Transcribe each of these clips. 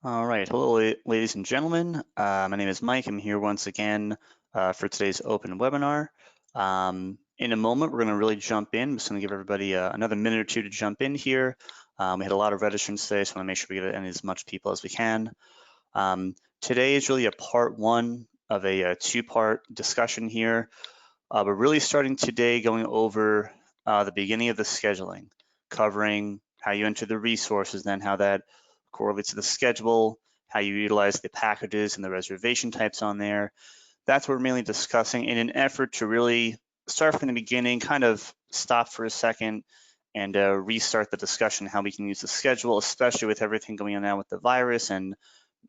All right, hello, ladies and gentlemen. My name is Mike. I'm here once again for today's open webinar. In a moment, we're going to really jump in. I'm just going to give everybody another minute or two to jump in here. We had a lot of registrants today, so I want to make sure we get in as much people as we can. Today is really a part one of a two-part discussion here. We're really starting today going over the beginning of the scheduling, covering how you enter the resources, then how that correlates to the schedule, how you utilize the packages and the reservation types on there. That's what we're mainly discussing in an effort to really start from the beginning, kind of stop for a second and restart the discussion, how we can use the schedule, especially with everything going on now with the virus, and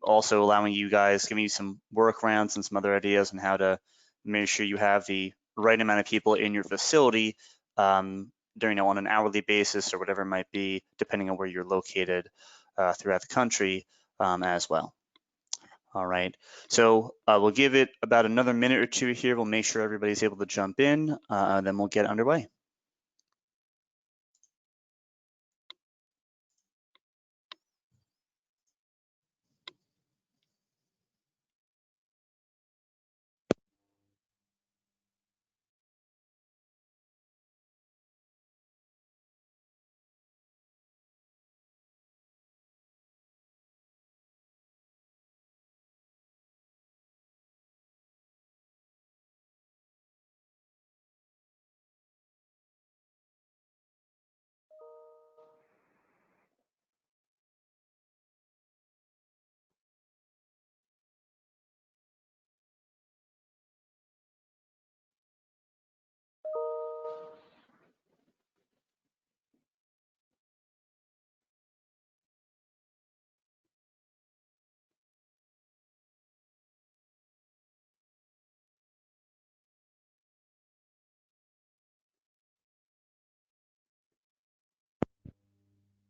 also allowing you guys, giving you some workarounds and some other ideas on how to make sure you have the right amount of people in your facility during on an hourly basis or whatever it might be, depending on where you're located throughout the country as well. All right, so we'll give it about another minute or two here. We'll make sure everybody's able to jump in, then we'll get underway.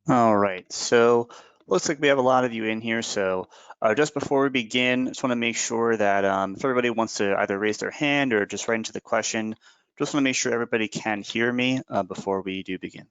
All right, so looks like we have a lot of you in here. So just before we begin, just want to make sure that if everybody wants to either raise their hand or just write into the question, just want to make sure everybody can hear me before we do begin.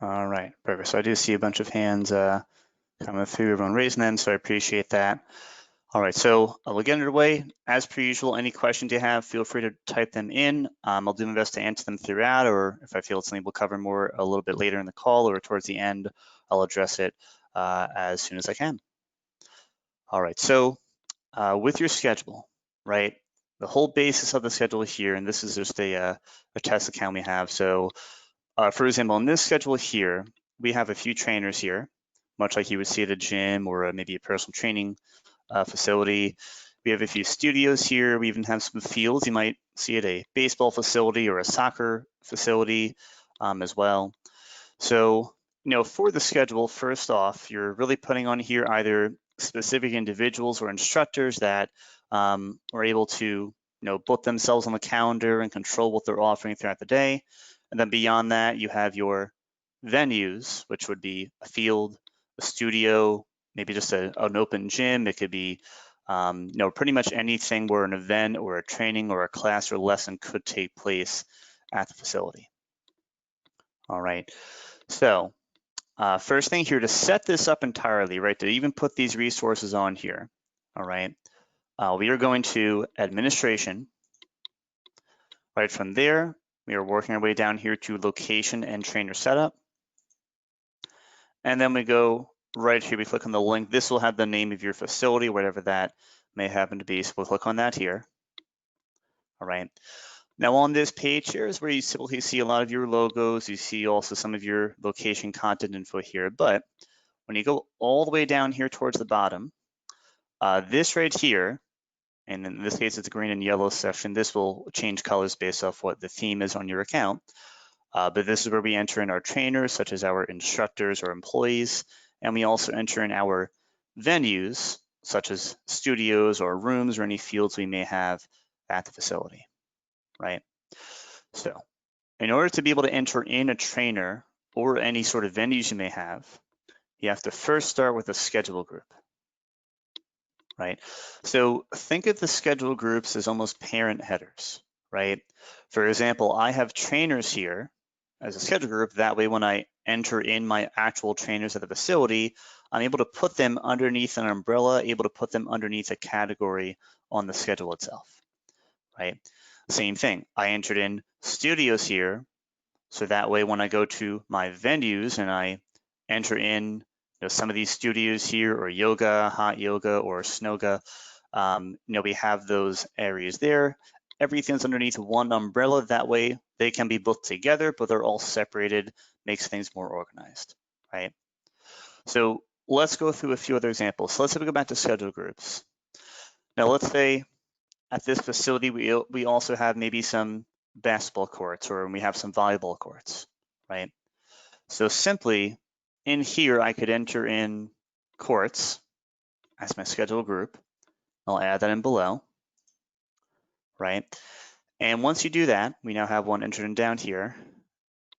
All right, perfect. So I do see a bunch of hands coming through, everyone raising them, so I appreciate that. All right, so we'll get underway. As per usual, any questions you have, feel free to type them in. I'll do my best to answer them throughout, or if I feel it's something we'll cover more a little bit later in the call or towards the end, I'll address it as soon as I can. All right, so with your schedule, right, the whole basis of the schedule here, and this is just a test account we have. So for example, in this schedule here, we have a few trainers here, much like you would see at a gym or maybe a personal training facility. We have a few studios here. We even have some fields. You might see at a baseball facility or a soccer facility as well. So, for the schedule, first off, you're really putting on here either specific individuals or instructors that are able to, book themselves on the calendar and control what they're offering throughout the day. And then beyond that, you have your venues, which would be a field, a studio, maybe just an open gym. It could be, pretty much anything where an event or a training or a class or lesson could take place at the facility. All right. So first thing here, to set this up entirely, right, to even put these resources on here, all right, we are going to administration. Right from there, we are working our way down here to location and trainer setup. And then we go right here, we click on the link. This will have the name of your facility, whatever that may happen to be. So we'll click on that here. All right. Now on this page here is where you typically see a lot of your logos. You see also some of your location content info here. But when you go all the way down here towards the bottom, this right here, and in this case it's a green and yellow section, this will change colors based off what the theme is on your account. But this is where we enter in our trainers, such as our instructors or employees, and we also enter in our venues, such as studios or rooms or any fields we may have at the facility, right? So in order to be able to enter in a trainer or any sort of venues you may have, you have to first start with a schedule group, right? So think of the schedule groups as almost parent headers, right? For example, I have trainers here as a schedule group. That way, when I enter in my actual trainers at the facility, I'm able to put them underneath an umbrella, able to put them underneath a category on the schedule itself, right? Same thing, I entered in studios here. So that way, when I go to my venues and I enter in some of these studios here, or yoga, hot yoga, or snoga, we have those areas there. Everything's underneath one umbrella. That way, they can be booked together, but they're all separated, makes things more organized, right? So let's go through a few other examples. So let's say we go back to schedule groups. Now, let's say at this facility, we also have maybe some basketball courts, or we have some volleyball courts, right? So simply in here, I could enter in courts as my schedule group. I'll add that in below, right? And once you do that, we now have one entered in down here.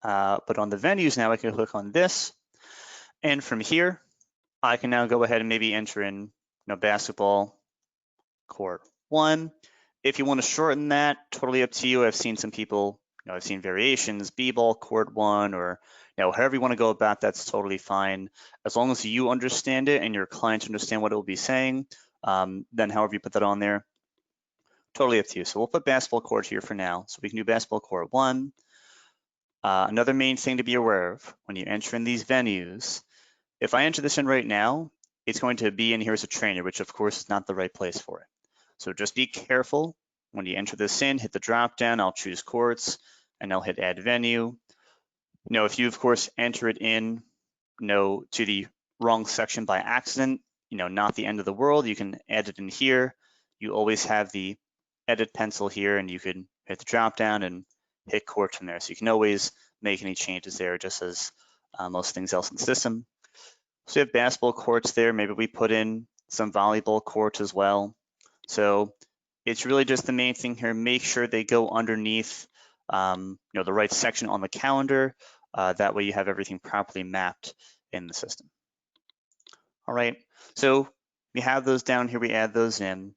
But on the venues now, I can click on this. And from here, I can now go ahead and maybe enter in basketball court 1. If you want to shorten that, totally up to you. I've seen some people, I've seen variations, b-ball court 1, or however you want to go about, that's totally fine. As long as you understand it and your clients understand what it will be saying, then however you put that on there, totally up to you. So we'll put basketball court here for now. So we can do basketball court 1. Another main thing to be aware of when you enter in these venues, if I enter this in right now, it's going to be in here as a trainer, which of course is not the right place for it. So just be careful when you enter this in, hit the drop down, I'll choose courts, and I'll hit add venue. If you of course enter it in, to the wrong section by accident, not the end of the world, you can add it in here. You always have the edit pencil here, and you can hit the drop down and hit courts from there. So you can always make any changes there, just as most things else in the system. So we have basketball courts there. Maybe we put in some volleyball courts as well. So it's really just the main thing here. Make sure they go underneath, the right section on the calendar. That way you have everything properly mapped in the system. All right. So we have those down here. We add those in.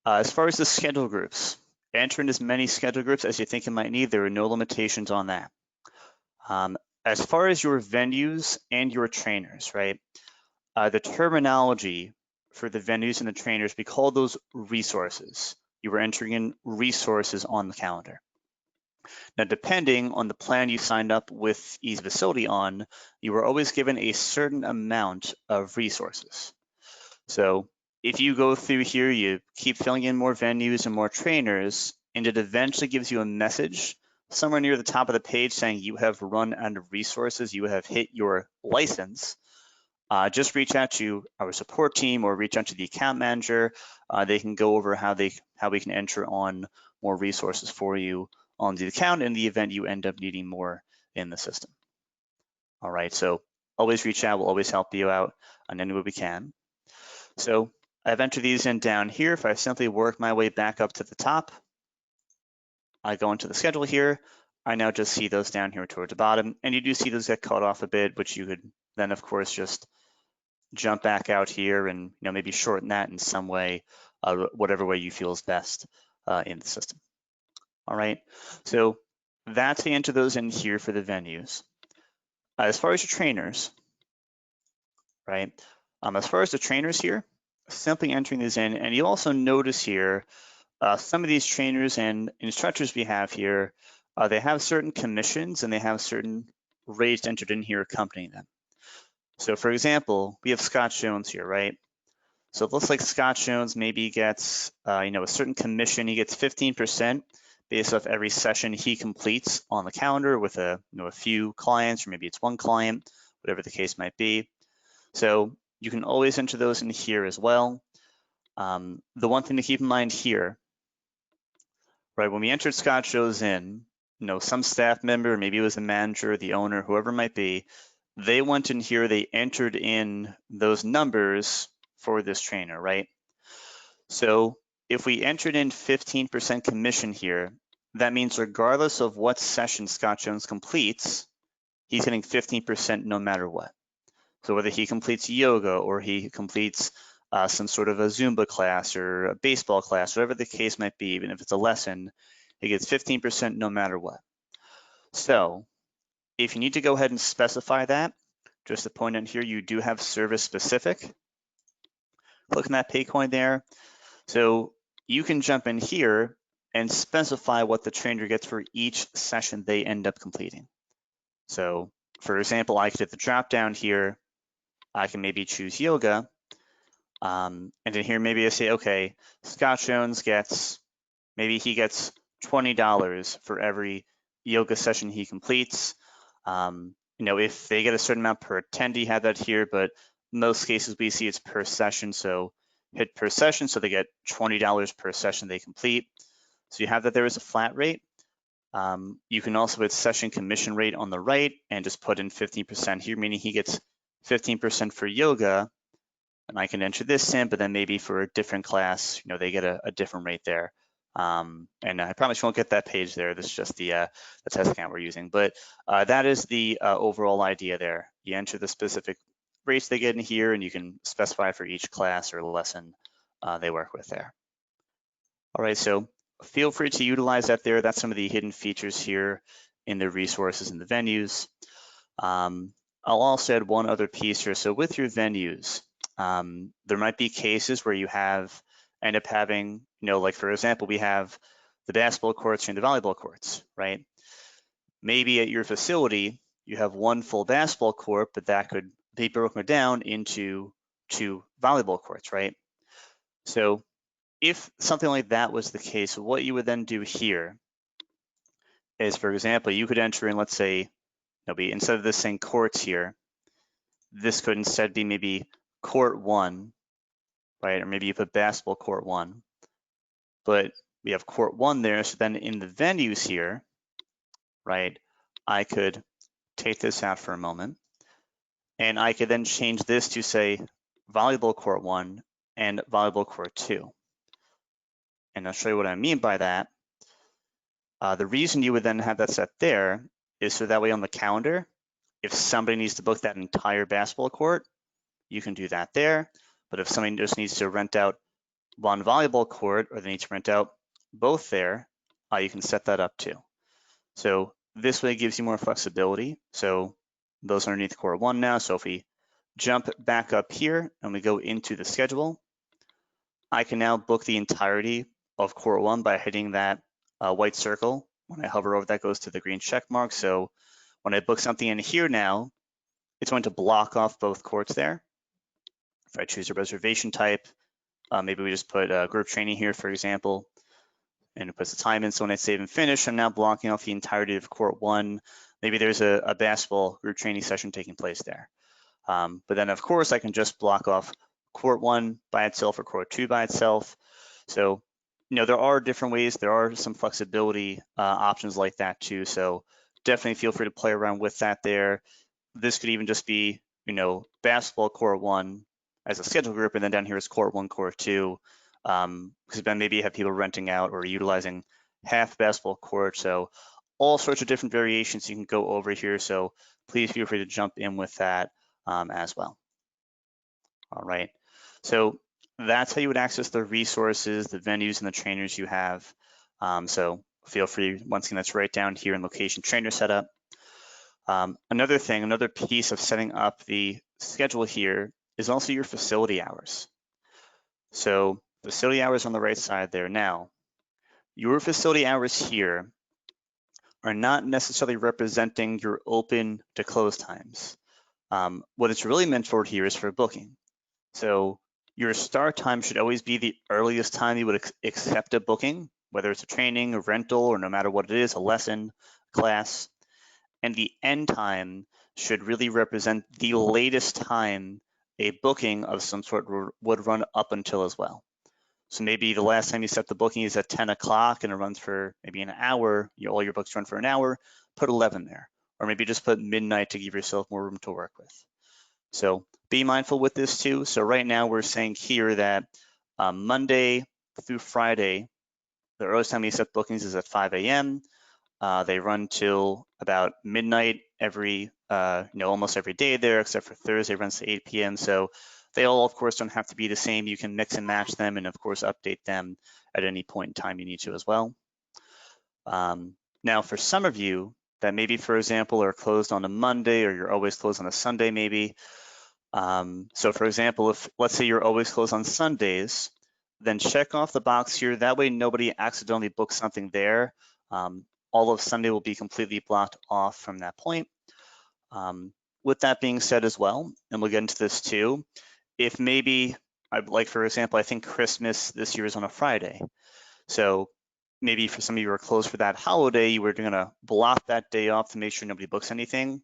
As far as the schedule groups, enter in as many schedule groups as you think you might need. There are no limitations on that. As far as your venues and your trainers, right? The terminology for the venues and the trainers, we call those resources. You were entering in resources on the calendar. Now, depending on the plan you signed up with EZF Facility on, you were always given a certain amount of resources. So if you go through here, you keep filling in more venues and more trainers, and it eventually gives you a message somewhere near the top of the page saying you have run out of resources, you have hit your license. Just reach out to our support team or reach out to the account manager. They can go over how we can enter on more resources for you on the account in the event you end up needing more in the system. All right, so always reach out. We'll always help you out in any way we can. So I've entered these in down here. If I simply work my way back up to the top, I go into the schedule here. I now just see those down here towards the bottom, and you do see those get cut off a bit, which you could then, of course, just jump back out here and maybe shorten that in some way, whatever way you feel is best in the system. All right, so that's the enter those in here for the venues. As far as your trainers, right? As far as the trainers here, simply entering these in, and you also notice here some of these trainers and instructors we have here, they have certain commissions and they have certain rates entered in here accompanying them. So for example, we have Scott Jones here, right? So it looks like Scott Jones maybe gets, a certain commission. He gets 15% based off every session he completes on the calendar with a few clients, or maybe it's one client, whatever the case might be. So you can always enter those in here as well. The one thing to keep in mind here, right, when we entered Scott Jones in, some staff member, maybe it was the manager, the owner, whoever it might be, they went in here, they entered in those numbers for this trainer, right? So if we entered in 15% commission here, that means regardless of what session Scott Jones completes, he's getting 15% no matter what. So whether he completes yoga or he completes some sort of a Zumba class or a baseball class, whatever the case might be, even if it's a lesson, he gets 15% no matter what. So if you need to go ahead and specify that, just to point out here, you do have service specific. Click on that pay coin there. So you can jump in here and specify what the trainer gets for each session they end up completing. So for example, I could hit the drop down here. I can maybe choose yoga. And in here, maybe I say, okay, Scott Jones gets, maybe he gets $20 for every yoga session he completes. If they get a certain amount per attendee, have that here, but most cases we see it's per session. So hit per session, so they get $20 per session they complete. So you have that there as a flat rate. You can also hit session commission rate on the right and just put in 15% here, meaning he gets 15% for yoga. And I can enter this in, but then maybe for a different class, they get a different rate there. And I promise you won't get that page there. This is just the test account we're using. But that is the overall idea there. You enter the specific rates they get in here, and you can specify for each class or lesson they work with there. All right, so feel free to utilize that there. That's some of the hidden features here in the resources and the venues. I'll also add one other piece here. So with your venues, there might be cases where you end up having, like for example, we have the basketball courts and the volleyball courts, right? Maybe at your facility, you have one full basketball court, but that could be broken down into 2 volleyball courts, right? So if something like that was the case, what you would then do here is, for example, you could enter in, let's say, instead of this saying courts here, this could instead be maybe court 1, right? Or maybe you put basketball court 1, but we have court 1 there. So then in the venues here, right, I could take this out for a moment, and I could then change this to say volleyball court 1 and volleyball court 2. And I'll show you what I mean by that. The reason you would then have that set there is so that way on the calendar, if somebody needs to book that entire basketball court, you can do that there. But if somebody just needs to rent out one volleyball court, or they need to rent out both there, you can set that up too. So this way it gives you more flexibility. So those are underneath court 1 now. So if we jump back up here and we go into the schedule, I can now book the entirety of court 1 by hitting that white circle. When I hover over that, goes to the green check mark. So when I book something in here now, it's going to block off both courts there. If I choose a reservation type, maybe we just put group training here, for example, and it puts the time in. So when I save and finish, I'm now blocking off the entirety of court 1. Maybe there's a basketball group training session taking place there. But then, of course, I can just block off court 1 by itself or court 2 by itself. So, there are different ways. There are some flexibility options like that too. So definitely feel free to play around with that there. This could even just be, basketball court 1 as a schedule group, and then down here is court 1, court 2, because then maybe you have people renting out or utilizing half basketball court. So all sorts of different variations you can go over here. So please feel free to jump in with that as well. All right, so that's how you would access the resources, the venues, and the trainers you have. So feel free, once again, that's right down here in location trainer setup. Another piece of setting up the schedule here is also your facility hours. So facility hours on the right side there. Now, your facility hours here are not necessarily representing your open to close times. What it's really meant for here is for booking. So your start time should always be the earliest time you would accept a booking, whether it's a training, a rental, or no matter what it is, a lesson, class. And the end time should really represent the latest time a booking of some sort would run up until as well. So maybe the last time you set the booking is at 10 o'clock and it runs for maybe an hour, all your books run for an hour, put 11 there. Or maybe just put midnight to give yourself more room to work with. So be mindful with this too. So right now we're saying here that Monday through Friday, the earliest time we accept bookings is at 5 a.m. They run till about midnight every, almost every day there, except for Thursday runs to 8 p.m. So they all, of course, don't have to be the same. You can mix and match them and, of course, update them at any point in time you need to as well. Now, for some of you that maybe, for example, are closed on a Monday or you're always closed on a Sunday maybe. So for example, if let's say you're always closed on Sundays, then check off the box here. That way nobody accidentally books something there. All of Sunday will be completely blocked off from that point. With that being said as well, and we'll get into this too, if maybe, like for example, I think Christmas this year is on a Friday. So maybe for some of you who are closed for that holiday, you were gonna block that day off to make sure nobody books anything.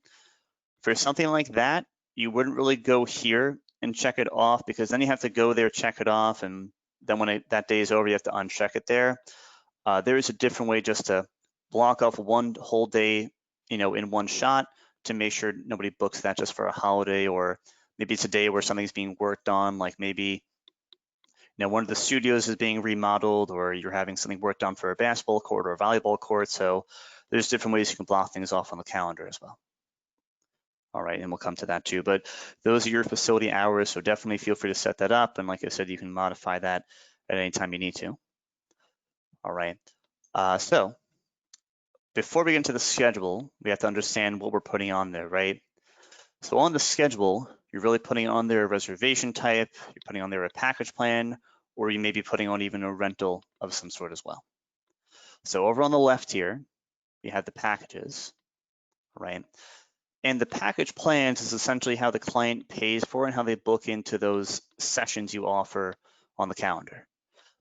For something like that, you wouldn't really go here and check it off because then you have to go there, check it off, and then when that day is over, you have to uncheck it there. There is a different way just to block off one whole day, in one shot to make sure nobody books that just for a holiday, or maybe it's a day where something's being worked on, like maybe one of the studios is being remodeled, or you're having something worked on for a basketball court or a volleyball court. So there's different ways you can block things off on the calendar as well. All right, and we'll come to that too. But those are your facility hours, so definitely feel free to set that up. And like I said, you can modify that at any time you need to. All right, so before we get into the schedule, we have to understand what we're putting on there, right? So on the schedule, you're really putting on there a reservation type, you're putting on there a package plan, or you may be putting on even a rental of some sort as well. So over on the left here, you have the packages, right? And the package plans is essentially how the client pays for and how they book into those sessions you offer on the calendar.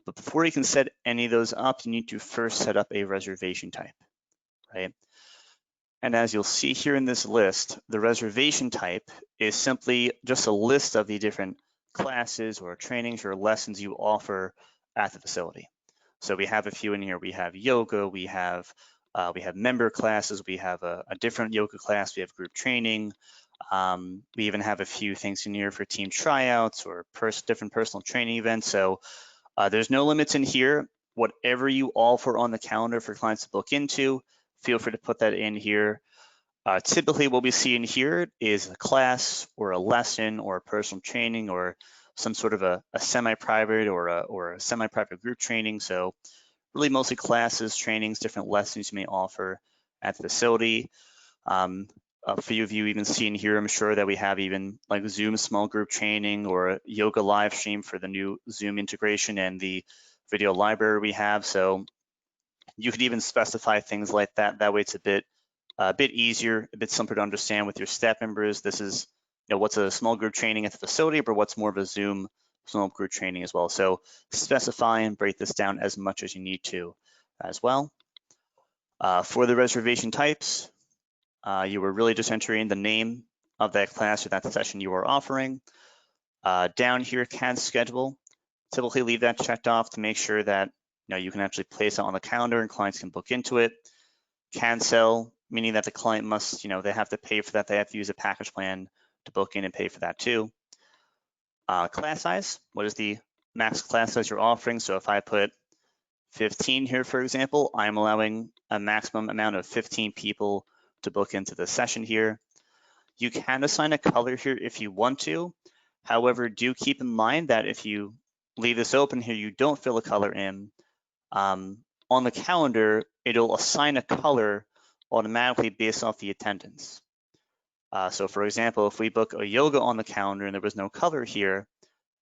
But before you can set any of those up, you need to first set up a reservation type, right? And as you'll see here in this list, the reservation type is simply just a list of the different classes or trainings or lessons you offer at the facility. So we have a few in here. We have yoga, we have member classes, we have a different yoga class, we have group training. We even have a few things in here for team tryouts or different personal training events. So there's no limits in here. Whatever you offer on the calendar for clients to book into, feel free to put that in here. Typically what we see in here is a class or a lesson or a personal training or some sort of a semi-private or a semi-private group training. So really mostly classes, trainings, different lessons you may offer at the facility. A few of you even see in here, I'm sure that we have even like Zoom small group training or a yoga live stream for the new Zoom integration and the video library we have. So you could even specify things like that. That way it's a bit easier, a bit simpler to understand with your staff members. This is what's a small group training at the facility, but what's more of a Zoom small group training as well. So specify and break this down as much as you need to as well. For the reservation types, you were really just entering the name of that class or that session you are offering. Down here, can schedule. Typically leave that checked off to make sure that you can actually place it on the calendar and clients can book into it. Cancel, meaning that the client must, they have to pay for that. They have to use a package plan to book in and pay for that too. Class size, what is the max class size you're offering? So if I put 15 here, for example, I'm allowing a maximum amount of 15 people to book into the session here. You can assign a color here if you want to. However, do keep in mind that if you leave this open here, you don't fill a color in, on the calendar, it'll assign a color automatically based off the attendance. So for example, if we book a yoga on the calendar and there was no color here,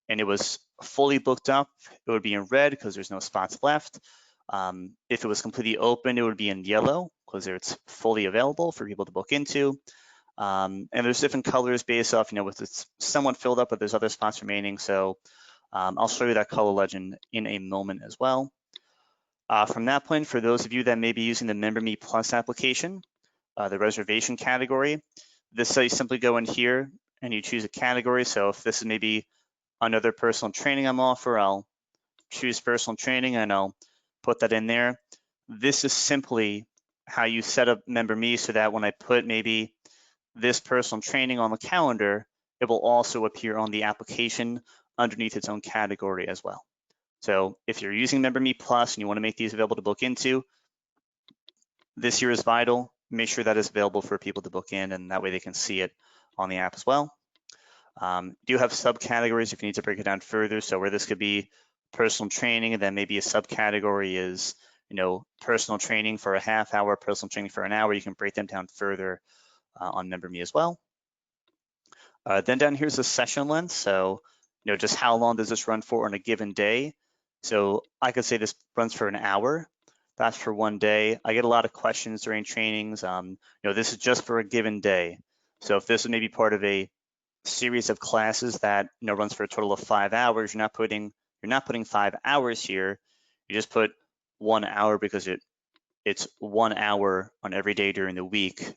and it was fully booked up, it would be in red because there's no spots left. If it was completely open, it would be in yellow because it's fully available for people to book into. And there's different colors based off, if it's somewhat filled up, but there's other spots remaining. So I'll show you that color legend in a moment as well. From that point, for those of you that may be using the MemberMe Plus application, the reservation category, this so you simply go in here and you choose a category. So if this is maybe another personal training I'm offering, I'll choose personal training and I'll put that in there. This is simply how you set up MemberMe so that when I put maybe this personal training on the calendar, it will also appear on the application underneath its own category as well. So if you're using MemberMe Plus and you want to make these available to book into, this here is vital. Make sure that is available for people to book in, and that way they can see it on the app as well. Do have subcategories if you need to break it down further. So where this could be personal training, and then maybe a subcategory is, personal training for a half hour, personal training for an hour. You can break them down further on MemberMe as well. Then down here's the session length. So, just how long does this run for on a given day? So I could say this runs for an hour. That's for one day. I get a lot of questions during trainings. This is just for a given day. So if this is maybe part of a series of classes that runs for a total of 5 hours, you're not putting 5 hours here. You just put 1 hour because it's 1 hour on every day during the week,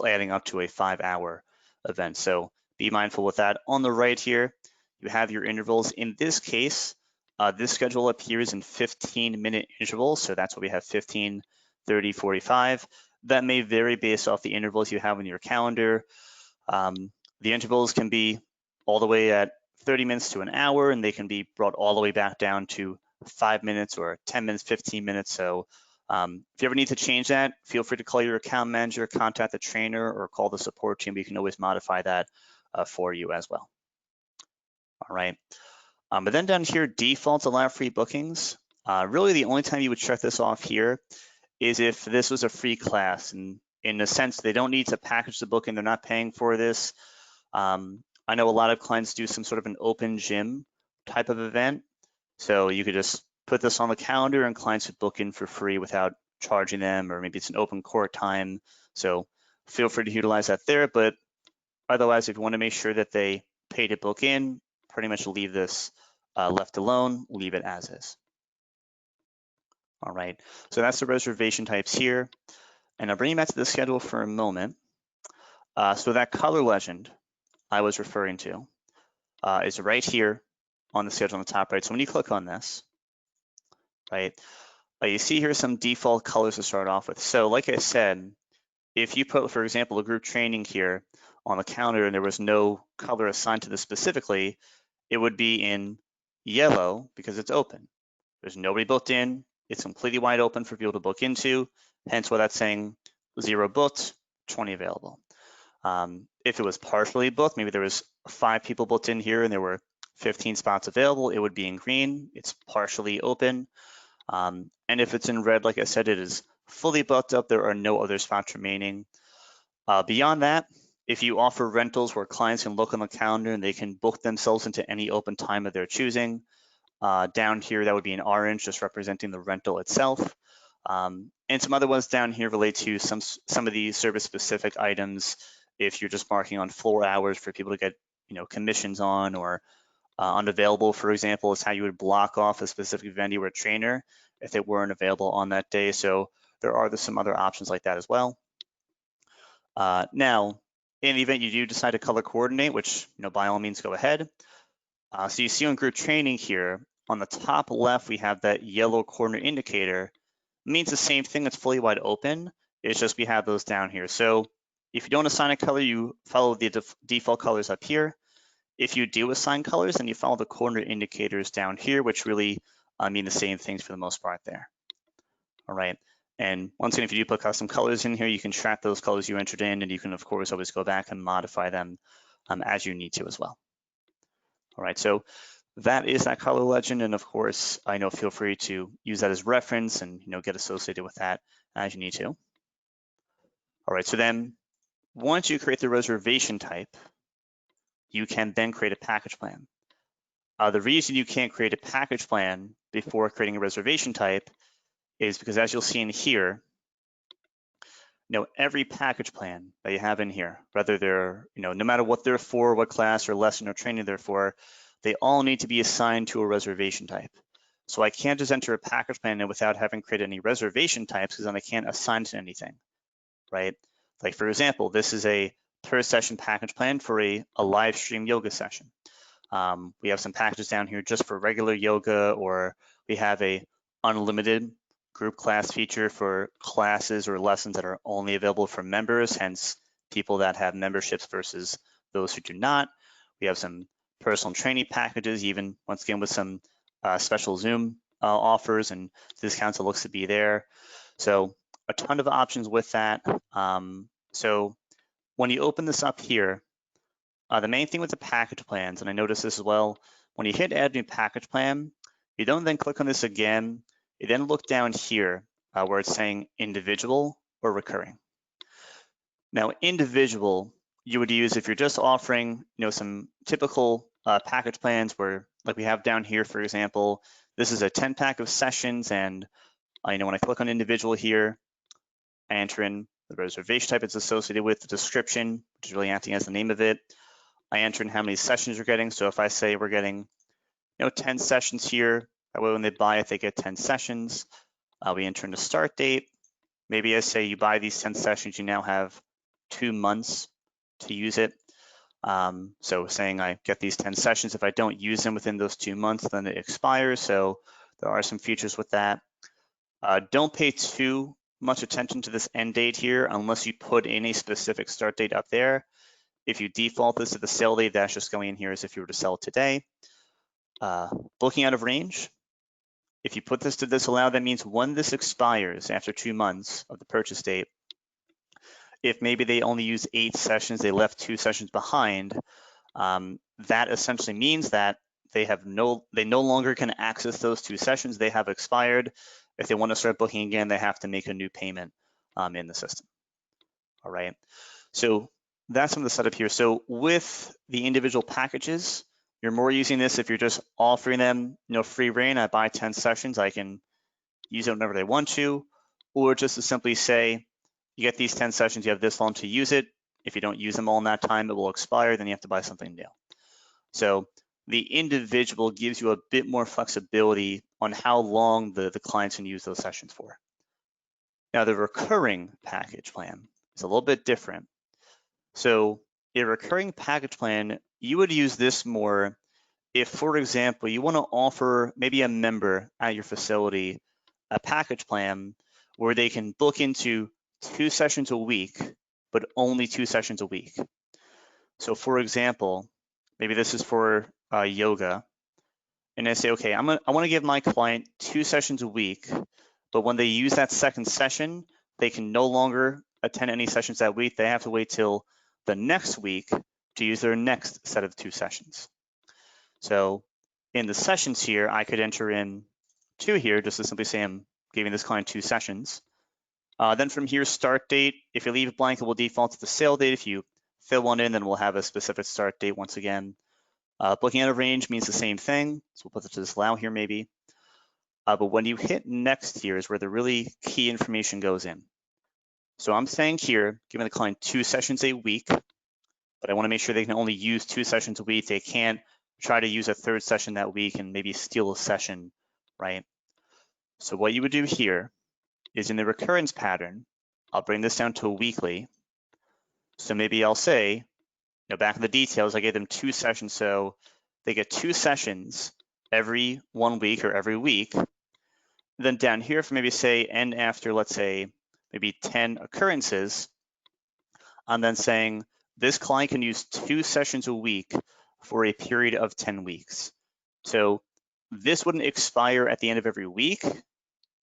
adding up to a 5-hour event. So be mindful with that. On the right here, you have your intervals. In this case, this schedule appears in 15-minute intervals. So that's what we have: 15, 30, 45. That may vary based off the intervals you have in your calendar. The intervals can be all the way at 30 minutes to an hour, and they can be brought all the way back down to 5 minutes or 10 minutes, 15 minutes. So if you ever need to change that, feel free to call your account manager, contact the trainer, or call the support team. We can always modify that for you as well. All right. But then down here, defaults allow free bookings. Really, the only time you would check this off here is if this was a free class. And in a sense, they don't need to package the booking. They're not paying for this. I know a lot of clients do some sort of an open gym type of event. So you could just put this on the calendar and clients would book in for free without charging them, or maybe it's an open court time. So feel free to utilize that there. But otherwise, if you want to make sure that they pay to book in, pretty much leave this left alone, leave it as is. All right, so that's the reservation types here. And I'll bring you back to the schedule for a moment. So that color legend I was referring to is right here on the schedule on the top right. So when you click on this, right, you see here some default colors to start off with. So like I said, if you put, for example, a group training here on the calendar and there was no color assigned to this specifically, it would be in yellow because it's open. There's nobody booked in. It's completely wide open for people to book into, hence why that's saying 0 booked, 20 available. If it was partially booked, maybe there was 5 people booked in here and there were 15 spots available, it would be in green. It's partially open. And if it's in red, like I said, it is fully booked up. There are no other spots remaining. Beyond that, if you offer rentals where clients can look on the calendar and they can book themselves into any open time of their choosing, down here, that would be in orange, just representing the rental itself. And some other ones down here relate to some of the service-specific items. If you're just marking on floor hours for people to get commissions on, or unavailable, for example, is how you would block off a specific venue or trainer if they weren't available on that day. So there are some other options like that as well. Now, in the event you do decide to color coordinate, which by all means go ahead. So you see on group training here, on the top left, we have that yellow corner indicator. It means the same thing, it's fully wide open. It's just we have those down here. So if you don't assign a color, you follow the default colors up here. If you do assign colors, then you follow the corner indicators down here, which really mean the same things for the most part there. All right. And once again, if you do put custom colors in here, you can track those colors you entered in, and you can, of course, always go back and modify them as you need to as well. All right, so that is that color legend. And of course, feel free to use that as reference and get associated with that as you need to. All right, so then once you create the reservation type, you can then create a package plan. The reason you can't create a package plan before creating a reservation type is because, as you'll see in here, every package plan that you have in here, whether they're, no matter what they're for, what class or lesson or training they're for, they all need to be assigned to a reservation type. So I can't just enter a package plan without having created any reservation types, because then I can't assign to anything, right? Like, for example, this is a per session package plan for a live stream yoga session. We have some packages down here just for regular yoga, or we have a unlimited group class feature for classes or lessons that are only available for members, hence people that have memberships versus those who do not. We have some personal training packages, even once again with some special Zoom offers and discounts. It looks to be there. So a ton of options with that. So when you open this up here, the main thing with the package plans, and I noticed this as well, when you hit add new package plan, you don't then click on this again. You then look down here where it's saying individual or recurring. Now, individual you would use if you're just offering, some typical package plans where, like we have down here, for example, this is a 10-pack of sessions, and when I click on individual here, I enter in the reservation type it's associated with, the description, which is really acting as the name of it. I enter in how many sessions you're getting. So if I say we're getting, 10 sessions here, that way when they buy it, they get 10 sessions. We enter in the start date. Maybe I say you buy these 10 sessions, you now have 2 months to use it. So saying I get these 10 sessions, if I don't use them within those 2 months, then it expires. So there are some features with that. Don't pay too much attention to this end date here unless you put in a specific start date up there. If you default this to the sale date, that's just going in here as if you were to sell today. Booking out of range. If you put this to disallow, that means when this expires after 2 months of the purchase date, if maybe they only use 8 sessions, they left 2 sessions behind, that essentially means that they no longer can access those 2 sessions. They have expired. If they want to start booking again, they have to make a new payment in the system. All right. So that's some of the setup here. So with the individual packages, you're more using this if you're just offering them, free reign. I buy 10 sessions, I can use it whenever they want to, or just to simply say, you get these 10 sessions, you have this long to use it. If you don't use them all in that time, it will expire, then you have to buy something new. So the individual gives you a bit more flexibility on how long the clients can use those sessions for. Now, the recurring package plan is a little bit different. So a recurring package plan, you would use this more if, for example, you want to offer maybe a member at your facility a package plan where they can book into 2 sessions a week, but only 2 sessions a week. So for example, maybe this is for yoga, and I say, okay, I want to give my client 2 sessions a week, but when they use that second session, they can no longer attend any sessions that week. They have to wait till the next week to use their next set of 2 sessions. So in the sessions here, I could enter in 2 here, just to simply say I'm giving this client 2 sessions. Then from here, start date, if you leave it blank, it will default to the sale date. If you fill one in, then we'll have a specific start date once again. Booking out of range means the same thing. So we'll put it to disallow here maybe. But when you hit next here is where the really key information goes in. So I'm saying here, giving the client 2 sessions a week, but I want to make sure they can only use 2 sessions a week. They can't try to use a 3rd session that week and maybe steal a session, right? So what you would do here is in the recurrence pattern, I'll bring this down to a weekly. So maybe I'll say, back in the details, I gave them 2 sessions. So they get 2 sessions every 1 week or every week. Then down here for maybe say, and after, let's say, maybe 10 occurrences, I'm then saying this client can use 2 sessions a week for a period of 10 weeks. So this wouldn't expire at the end of every week.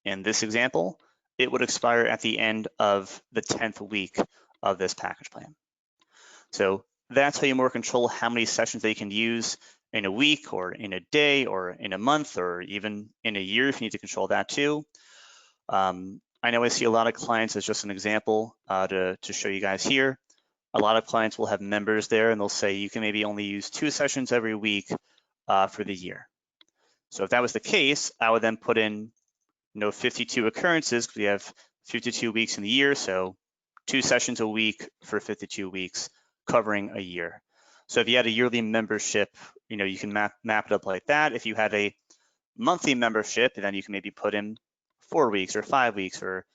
In this example, it would expire at the end of the 10th week of this package plan. So that's how you more control how many sessions they can use in a week or in a day or in a month or even in a year if you need to control that too. I know I see a lot of clients as just an example to show you guys here. A lot of clients will have members there and they'll say you can maybe only use 2 sessions every week for the year. So if that was the case, I would then put in 52 occurrences because we have 52 weeks in the year. So 2 sessions a week for 52 weeks covering a year. So if you had a yearly membership, you can map it up like that. If you had a monthly membership, then you can maybe put in 4 weeks or 5 weeks or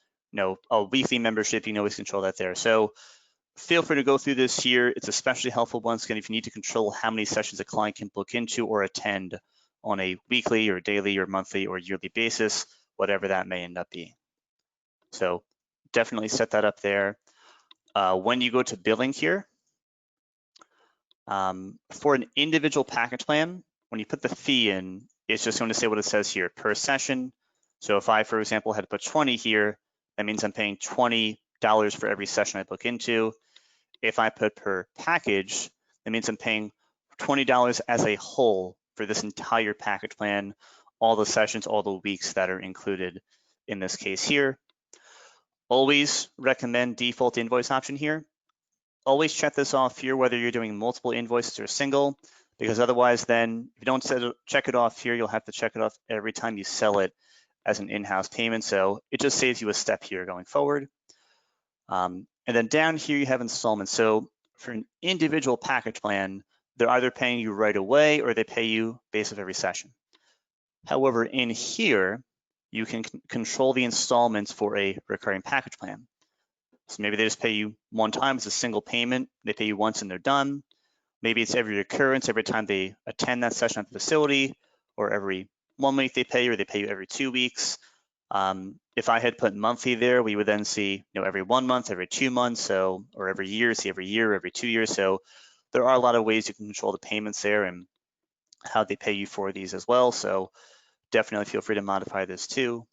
a weekly membership, you can always control that there. So feel free to go through this here. It's especially helpful once again if you need to control how many sessions a client can book into or attend on a weekly or daily or monthly or yearly basis, whatever that may end up being. So definitely set that up there. When you go to billing here, For an individual package plan, when you put the fee in, it's just going to say what it says here, per session. So if I, for example, had to put 20 here, that means I'm paying $20 for every session I book into. If I put per package, that means I'm paying $20 as a whole for this entire package plan, all the sessions, all the weeks that are included in this case here. Always recommend default invoice option here. Always check this off here, whether you're doing multiple invoices or single, because otherwise then if you don't check it off here, you'll have to check it off every time you sell it as an in-house payment. So it just saves you a step here going forward. And then down here you have installments. So for an individual package plan, they're either paying you right away or they pay you based off every session. However, in here, you can control the installments for a recurring package plan. So maybe they just pay you one time, it's a single payment, they pay you once and they're done. Maybe it's every recurrence, every time they attend that session at the facility, or every 1 week they pay you, or they pay you every 2 weeks. If I had put monthly there, we would then see, every 1 month, every 2 months, so, or every year, see every year, every 2 years. So there are a lot of ways you can control the payments there and how they pay you for these as well. So definitely feel free to modify this too.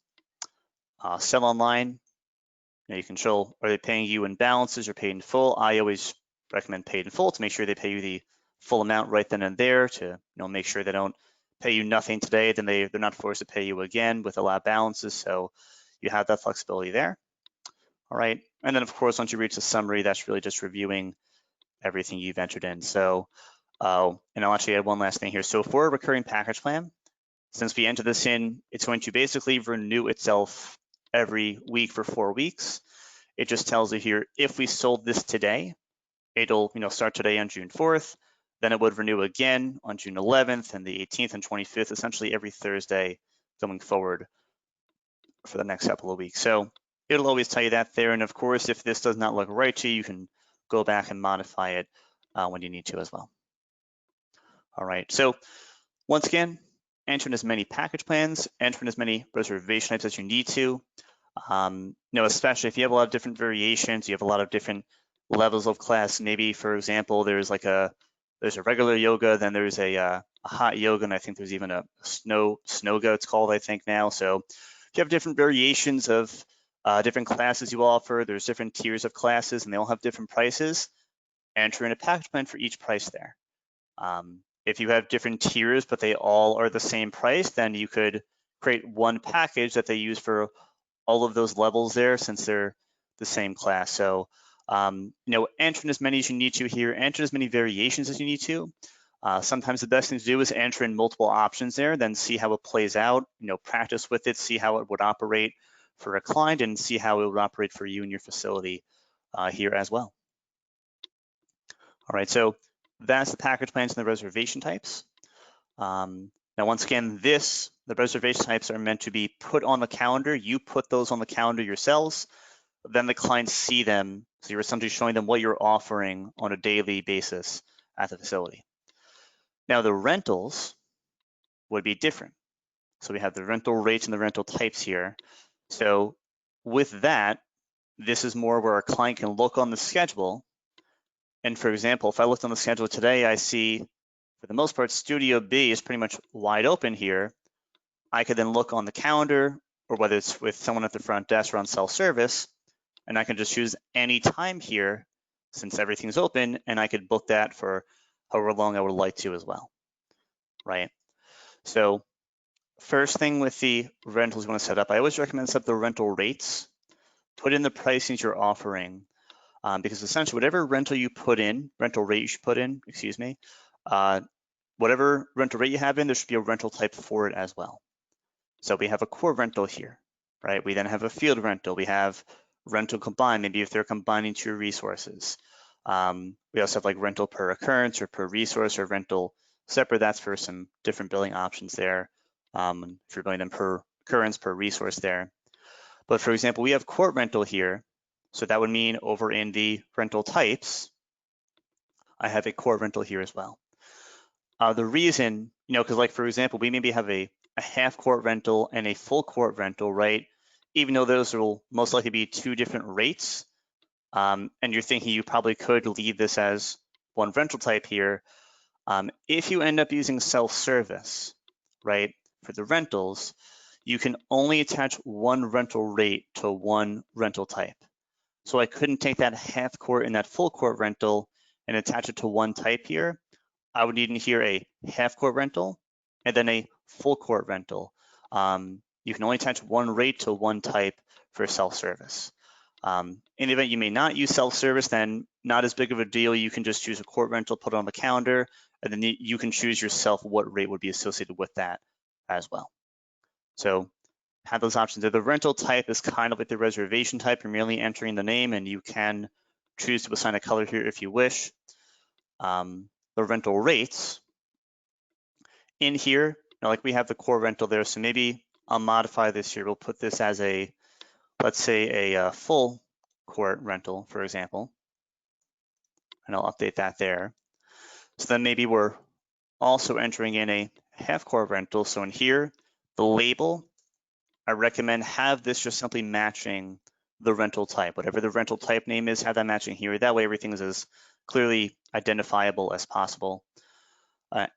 Sell online, you control, are they paying you in balances or paid in full? I always recommend paid in full to make sure they pay you the full amount right then and there to make sure they don't pay you nothing today, then they're not forced to pay you again with allowed balances. So you have that flexibility there. All right. And then of course, once you reach the summary, that's really just reviewing everything you've entered in. So, and I'll actually add one last thing here. So for a recurring package plan, since we enter this in, it's going to basically renew itself every week for 4 weeks. It just tells you here, if we sold this today, it'll start today on June 4th, then it would renew again on June 11th and the 18th and 25th, essentially every Thursday going forward for the next couple of weeks. So it'll always tell you that there. And of course, if this does not look right to you, you can go back and modify it when you need to as well. All right, so once again, enter in as many package plans, enter in as many reservation types as you need to. Especially if you have a lot of different variations, you have a lot of different levels of class. Maybe, for example, there's a regular yoga, then there's a hot yoga, and I think there's even a snoga it's called, I think now. So if you have different variations of different classes you offer, there's different tiers of classes, and they all have different prices. Enter in a package plan for each price there. If you have different tiers, but they all are the same price, then you could create one package that they use for all of those levels there, since they're the same class. So, enter in as many as you need to here, enter as many variations as you need to. Sometimes the best thing to do is enter in multiple options there, then see how it plays out, practice with it, see how it would operate for a client and see how it would operate for you and your facility here as well. All right, so that's the package plans and the reservation types. Now, once again, the reservation types are meant to be put on the calendar. You put those on the calendar yourselves, then the clients see them. So you're essentially showing them what you're offering on a daily basis at the facility. Now, the rentals would be different. So we have the rental rates and the rental types here. So with that, this is more where a client can look on the schedule. And for example, if I looked on the schedule today, I see, for the most part, Studio B is pretty much wide open here. I could then look on the calendar, or whether it's with someone at the front desk or on self-service, and I can just choose any time here since everything's open, and I could book that for however long I would like to as well, right? So first thing with the rentals you want to set up, I always recommend set up the rental rates, put in the pricings you're offering, because essentially whatever rental rate you should put in, whatever rental rate you have in, there should be a rental type for it as well. So we have a core rental here, right? We then have a field rental. We have rental combined, maybe if they're combining 2 resources. We also have like rental per occurrence or per resource, or rental separate. That's for some different billing options there. If you're billing them per occurrence, per resource there. But for example, we have core rental here. So that would mean over in the rental types, I have a core rental here as well. The reason, because like, for example, we maybe have a half court rental and a full court rental, right? Even though those will most likely be 2 different rates, and you're thinking you probably could leave this as one rental type here. If you end up using self-service, right, for the rentals, you can only attach one rental rate to one rental type. So I couldn't take that half court and that full court rental and attach it to one type here. I would need in here a half court rental and then a full court rental. You can only attach one rate to one type for self-service. In the event you may not use self-service, then not as big of a deal. You can just choose a court rental, put it on the calendar, and then you can choose yourself what rate would be associated with that as well. So have those options there. The rental type is kind of like the reservation type. You're merely entering the name, and you can choose to assign a color here if you wish. The rental rates in here, like we have the core rental there, so maybe I'll modify this here. We'll put this as a, let's say a full court rental, for example, and I'll update that there. So then maybe we're also entering in a half court rental. So in here, the label, I recommend have this just simply matching the rental type. Whatever the rental type name is, have that matching here. That way everything is as clearly identifiable as possible.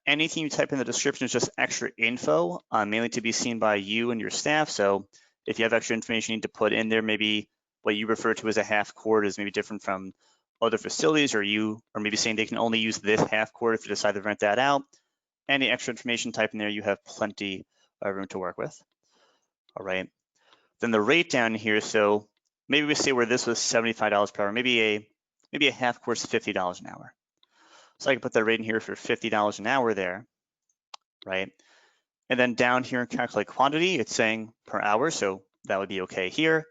Anything you type in the description is just extra info, mainly to be seen by you and your staff. So if you have extra information you need to put in there, maybe what you refer to as a half court is maybe different from other facilities, or you are maybe saying they can only use this half court if you decide to rent that out. Any extra information type in there, you have plenty of room to work with. All right. Then the rate down here, so maybe we say where this was $75 per hour, maybe a half course $50 an hour. So I can put that rate in here for $50 an hour there, right? And then down here in calculate quantity, it's saying per hour, so that would be okay here.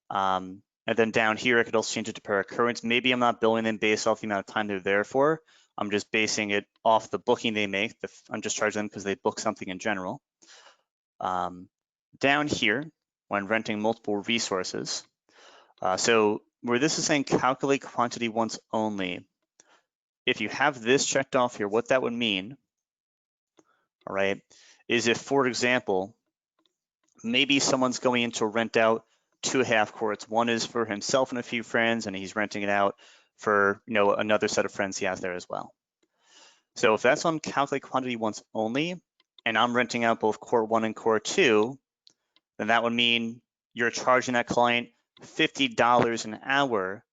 And then down here, I could also change it to per occurrence. Maybe I'm not billing them based off the amount of time they're there for. I'm just basing it off the booking they make. I'm just charging them because they book something in general. Down here, when renting multiple resources, so where this is saying calculate quantity once only, if you have this checked off here, what that would mean, all right, is if, for example, maybe someone's going in to rent out 2 half courts. One is for himself and a few friends, and he's renting it out for another set of friends he has there as well. So if that's on calculate quantity once only, and I'm renting out both court 1 and court 2, then that would mean you're charging that client $50 an hour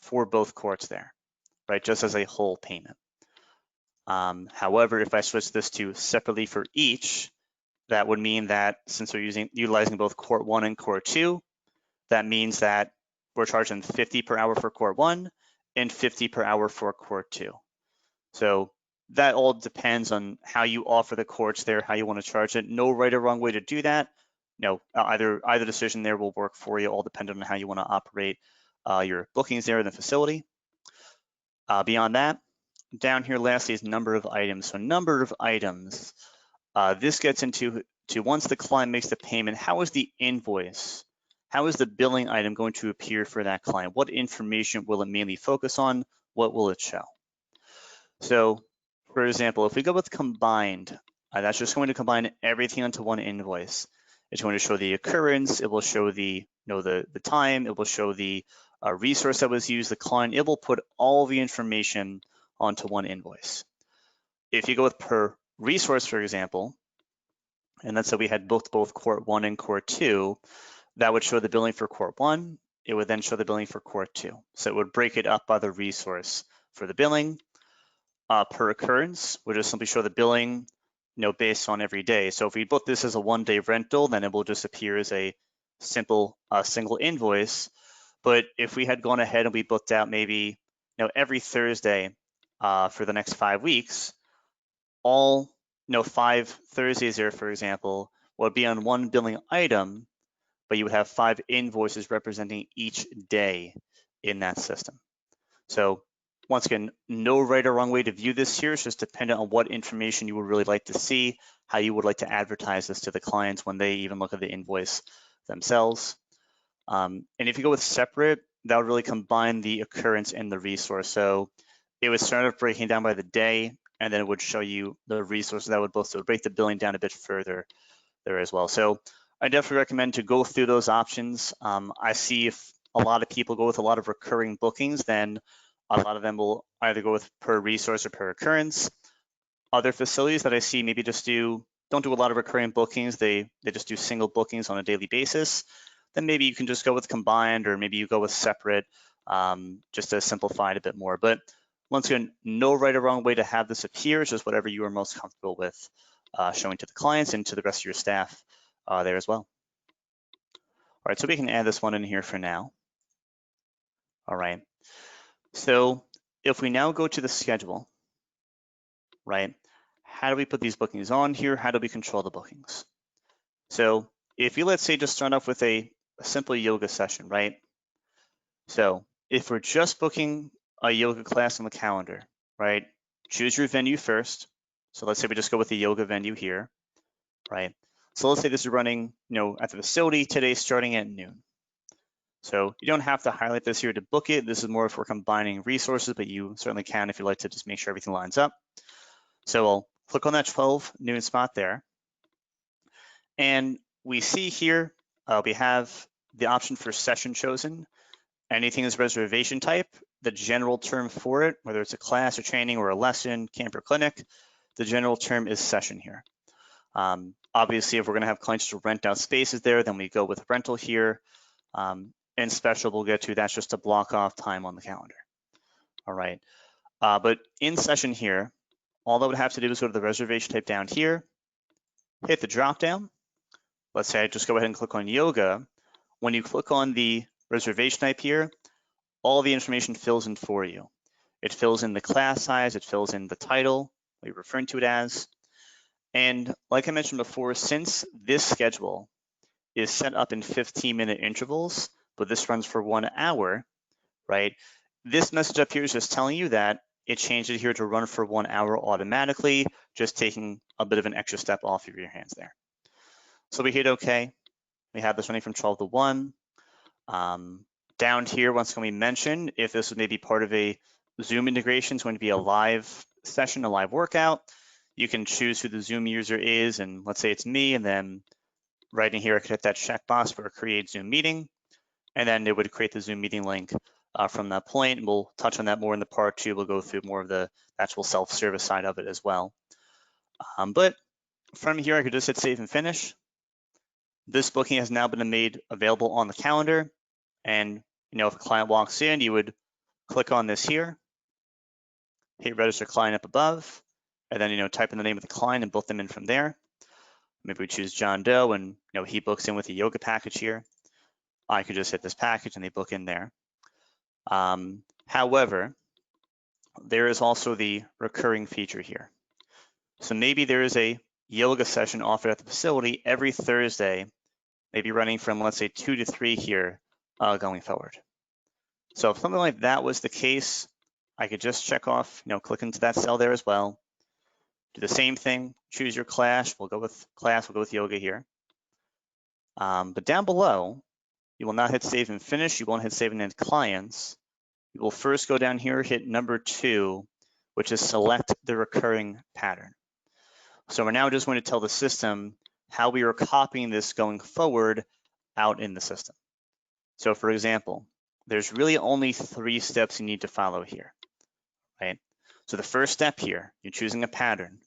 for both courts there, right? Just as a whole payment. However, if I switch this to separately for each, that would mean that since we're utilizing both court 1 and court 2, that means that we're charging $50 per hour for court 1 and $50 per hour for court 2. So that all depends on how you offer the courts there, how you want to charge it. No right or wrong way to do that. No, either decision there will work for you, all dependent on how you want to operate your bookings there in the facility. Beyond that, down here lastly is number of items. So number of items, this gets into once the client makes the payment, how is the invoice, how is the billing item going to appear for that client? What information will it mainly focus on? What will it show? So for example, if we go with combined, that's just going to combine everything onto one invoice. It's going to show the occurrence, it will show the time, it will show the resource that was used, the client, it will put all the information onto one invoice. If you go with per resource, for example, and let's say we had booked both court 1 and court 2, that would show the billing for court 1, it would then show the billing for court 2. So it would break it up by the resource for the billing. Per occurrence would just simply show the billing based on every day. So if we book this as a 1-day rental, then it will just appear as a simple single invoice. But if we had gone ahead and we booked out maybe every Thursday for the next 5 weeks, all 5 Thursdays there, for example, would be on one billing item, but you would have 5 invoices representing each day in that system. So once again, no right or wrong way to view this here. It's just dependent on what information you would really like to see, how you would like to advertise this to the clients when they even look at the invoice themselves. And if you go with separate, that would really combine the occurrence and the resource. So it would start off breaking down by the day, and then it would show you the resources that would both break the billing down a bit further there as well. So I definitely recommend to go through those options. I see if a lot of people go with a lot of recurring bookings, then A lot of them will either go with per resource or per occurrence. Other facilities that I see maybe just don't do a lot of recurring bookings. They just do single bookings on a daily basis. Then maybe you can just go with combined, or maybe you go with separate, just to simplify it a bit more. But once again, no right or wrong way to have this appear. It's just whatever you are most comfortable with showing to the clients and to the rest of your staff there as well. All right, so we can add this one in here for now. All right, so if we now go to the schedule, right, how do we put these bookings on here? How do we control the bookings? So if you, let's say, just start off with a simple yoga session, right? So if we're just booking a yoga class on the calendar, right, choose your venue first. So let's say we just go with the yoga venue here, right? So let's say this is running, at the facility today starting at noon. So you don't have to highlight this here to book it. This is more if we're combining resources, but you certainly can if you'd like to just make sure everything lines up. So I'll click on that 12 noon spot there. And we see here, we have the option for session chosen. Anything is reservation type, the general term for it, whether it's a class or training or a lesson, camp or clinic, the general term is session here. Obviously, if we're gonna have clients to rent out spaces there, then we go with rental here. And special we'll get to, that's just to block off time on the calendar. All right, but in session here, all I would have to do is go to the reservation type down here, hit the drop down. Let's say I just go ahead and click on yoga. When you click on the reservation type here, all the information fills in for you. It fills in the class size, it fills in the title, what you're referring to it as. And like I mentioned before, since this schedule is set up in 15-minute intervals, but this runs for 1 hour, right? This message up here is just telling you that it changed it here to run for 1 hour automatically, just taking a bit of an extra step off of your hands there. So we hit OK. We have this running from 12 to 1. Down here, once again, we mentioned if this was maybe part of a Zoom integration, it's going to be a live session, a live workout. You can choose who the Zoom user is, and let's say it's me, and then right in here, I could hit that checkbox for create Zoom meeting, and then it would create the Zoom meeting link from that point. And we'll touch on that more in the part 2. We'll go through more of the actual self-service side of it as well. But from here, I could just hit save and finish. This booking has now been made available on the calendar. And if a client walks in, you would click on this here, hit register client up above, and then type in the name of the client and book them in from there. Maybe we choose John Doe, and he books in with the yoga package here. I could just hit this package and they book in there. However, there is also the recurring feature here. So maybe there is a yoga session offered at the facility every Thursday, maybe running from, let's say, 2 to 3 here going forward. So if something like that was the case, I could just check off, click into that cell there as well. Do the same thing, choose your class. We'll go with class, we'll go with yoga here. But down below, you will not hit save and finish. You won't hit save and end clients. You will first go down here, hit number 2, which is select the recurring pattern. So we're now just going to tell the system how we are copying this going forward out in the system. So for example, there's really only 3 steps you need to follow here, right? So the first step here, you're choosing a pattern,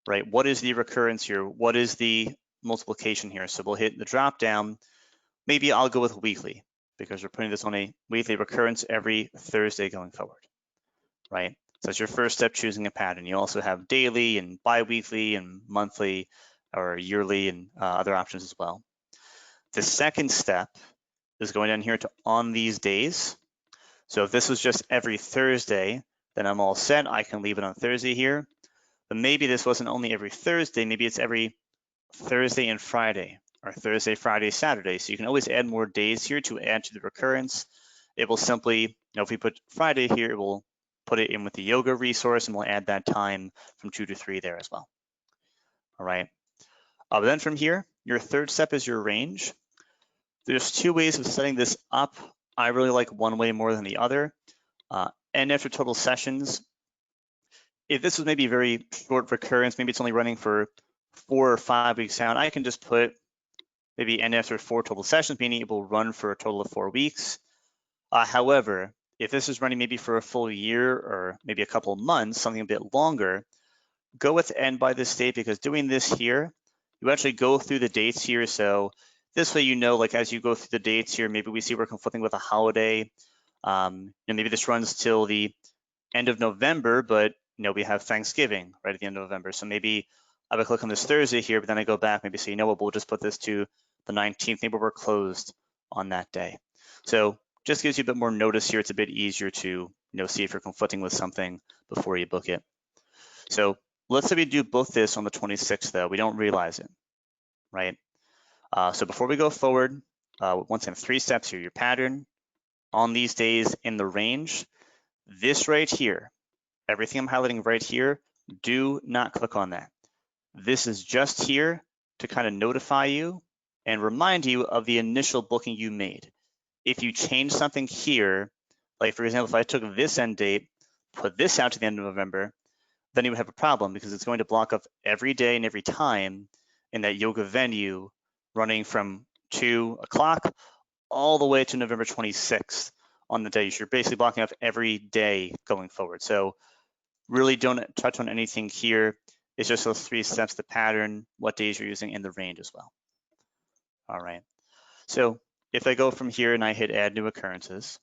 right? What is the recurrence here? What is the multiplication here? So we'll hit the drop down. Maybe I'll go with weekly because we're putting this on a weekly recurrence every Thursday going forward, right? So that's your first step, choosing a pattern. You also have daily and bi-weekly and monthly or yearly and other options as well. The second step is going down here to on these days. So if this was just every Thursday, then I'm all set. I can leave it on Thursday here. But maybe this wasn't only every Thursday, maybe it's every Thursday and Friday, or Thursday, Friday, Saturday. So you can always add more days here to add to the recurrence. It will simply, if we put Friday here, it will put it in with the yoga resource and we'll add that time from 2 to 3 there as well. All right. But then from here, your third step is your range. There's 2 ways of setting this up. I really like one way more than the other. And after total sessions, if this was maybe a very short recurrence, maybe it's only running for 4 or 5 weeks out, I can just put maybe end after 4 total sessions, meaning it will run for a total of 4 weeks. However, if this is running maybe for a full year or maybe a couple of months, something a bit longer, go with end by this date, because doing this here, you actually go through the dates here. So this way, like as you go through the dates here, maybe we see we're conflicting with a holiday. Maybe this runs till the end of November, but we have Thanksgiving right at the end of November. So maybe I would click on this Thursday here, but then I go back, maybe say, what, we'll just put this to the 19th. Maybe we're closed on that day. So just gives you a bit more notice here. It's a bit easier to see if you're conflicting with something before you book it. So let's say we do book this on the 26th, though. We don't realize it, right? So before we go forward, once again, 3 steps here. Your pattern on these days in the range. This right here, everything I'm highlighting right here, do not click on that. This is just here to kind of notify you and remind you of the initial booking you made. If you change something here, like for example, if I took this end date, put this out to the end of November, then you would have a problem, because it's going to block off every day and every time in that yoga venue running from 2 o'clock all the way to November 26th on the day. You're basically blocking off every day going forward. So really don't touch on anything here. It's just those 3 steps, the pattern, what days you're using, and the range as well. All right. So if I go from here and I hit add new occurrences,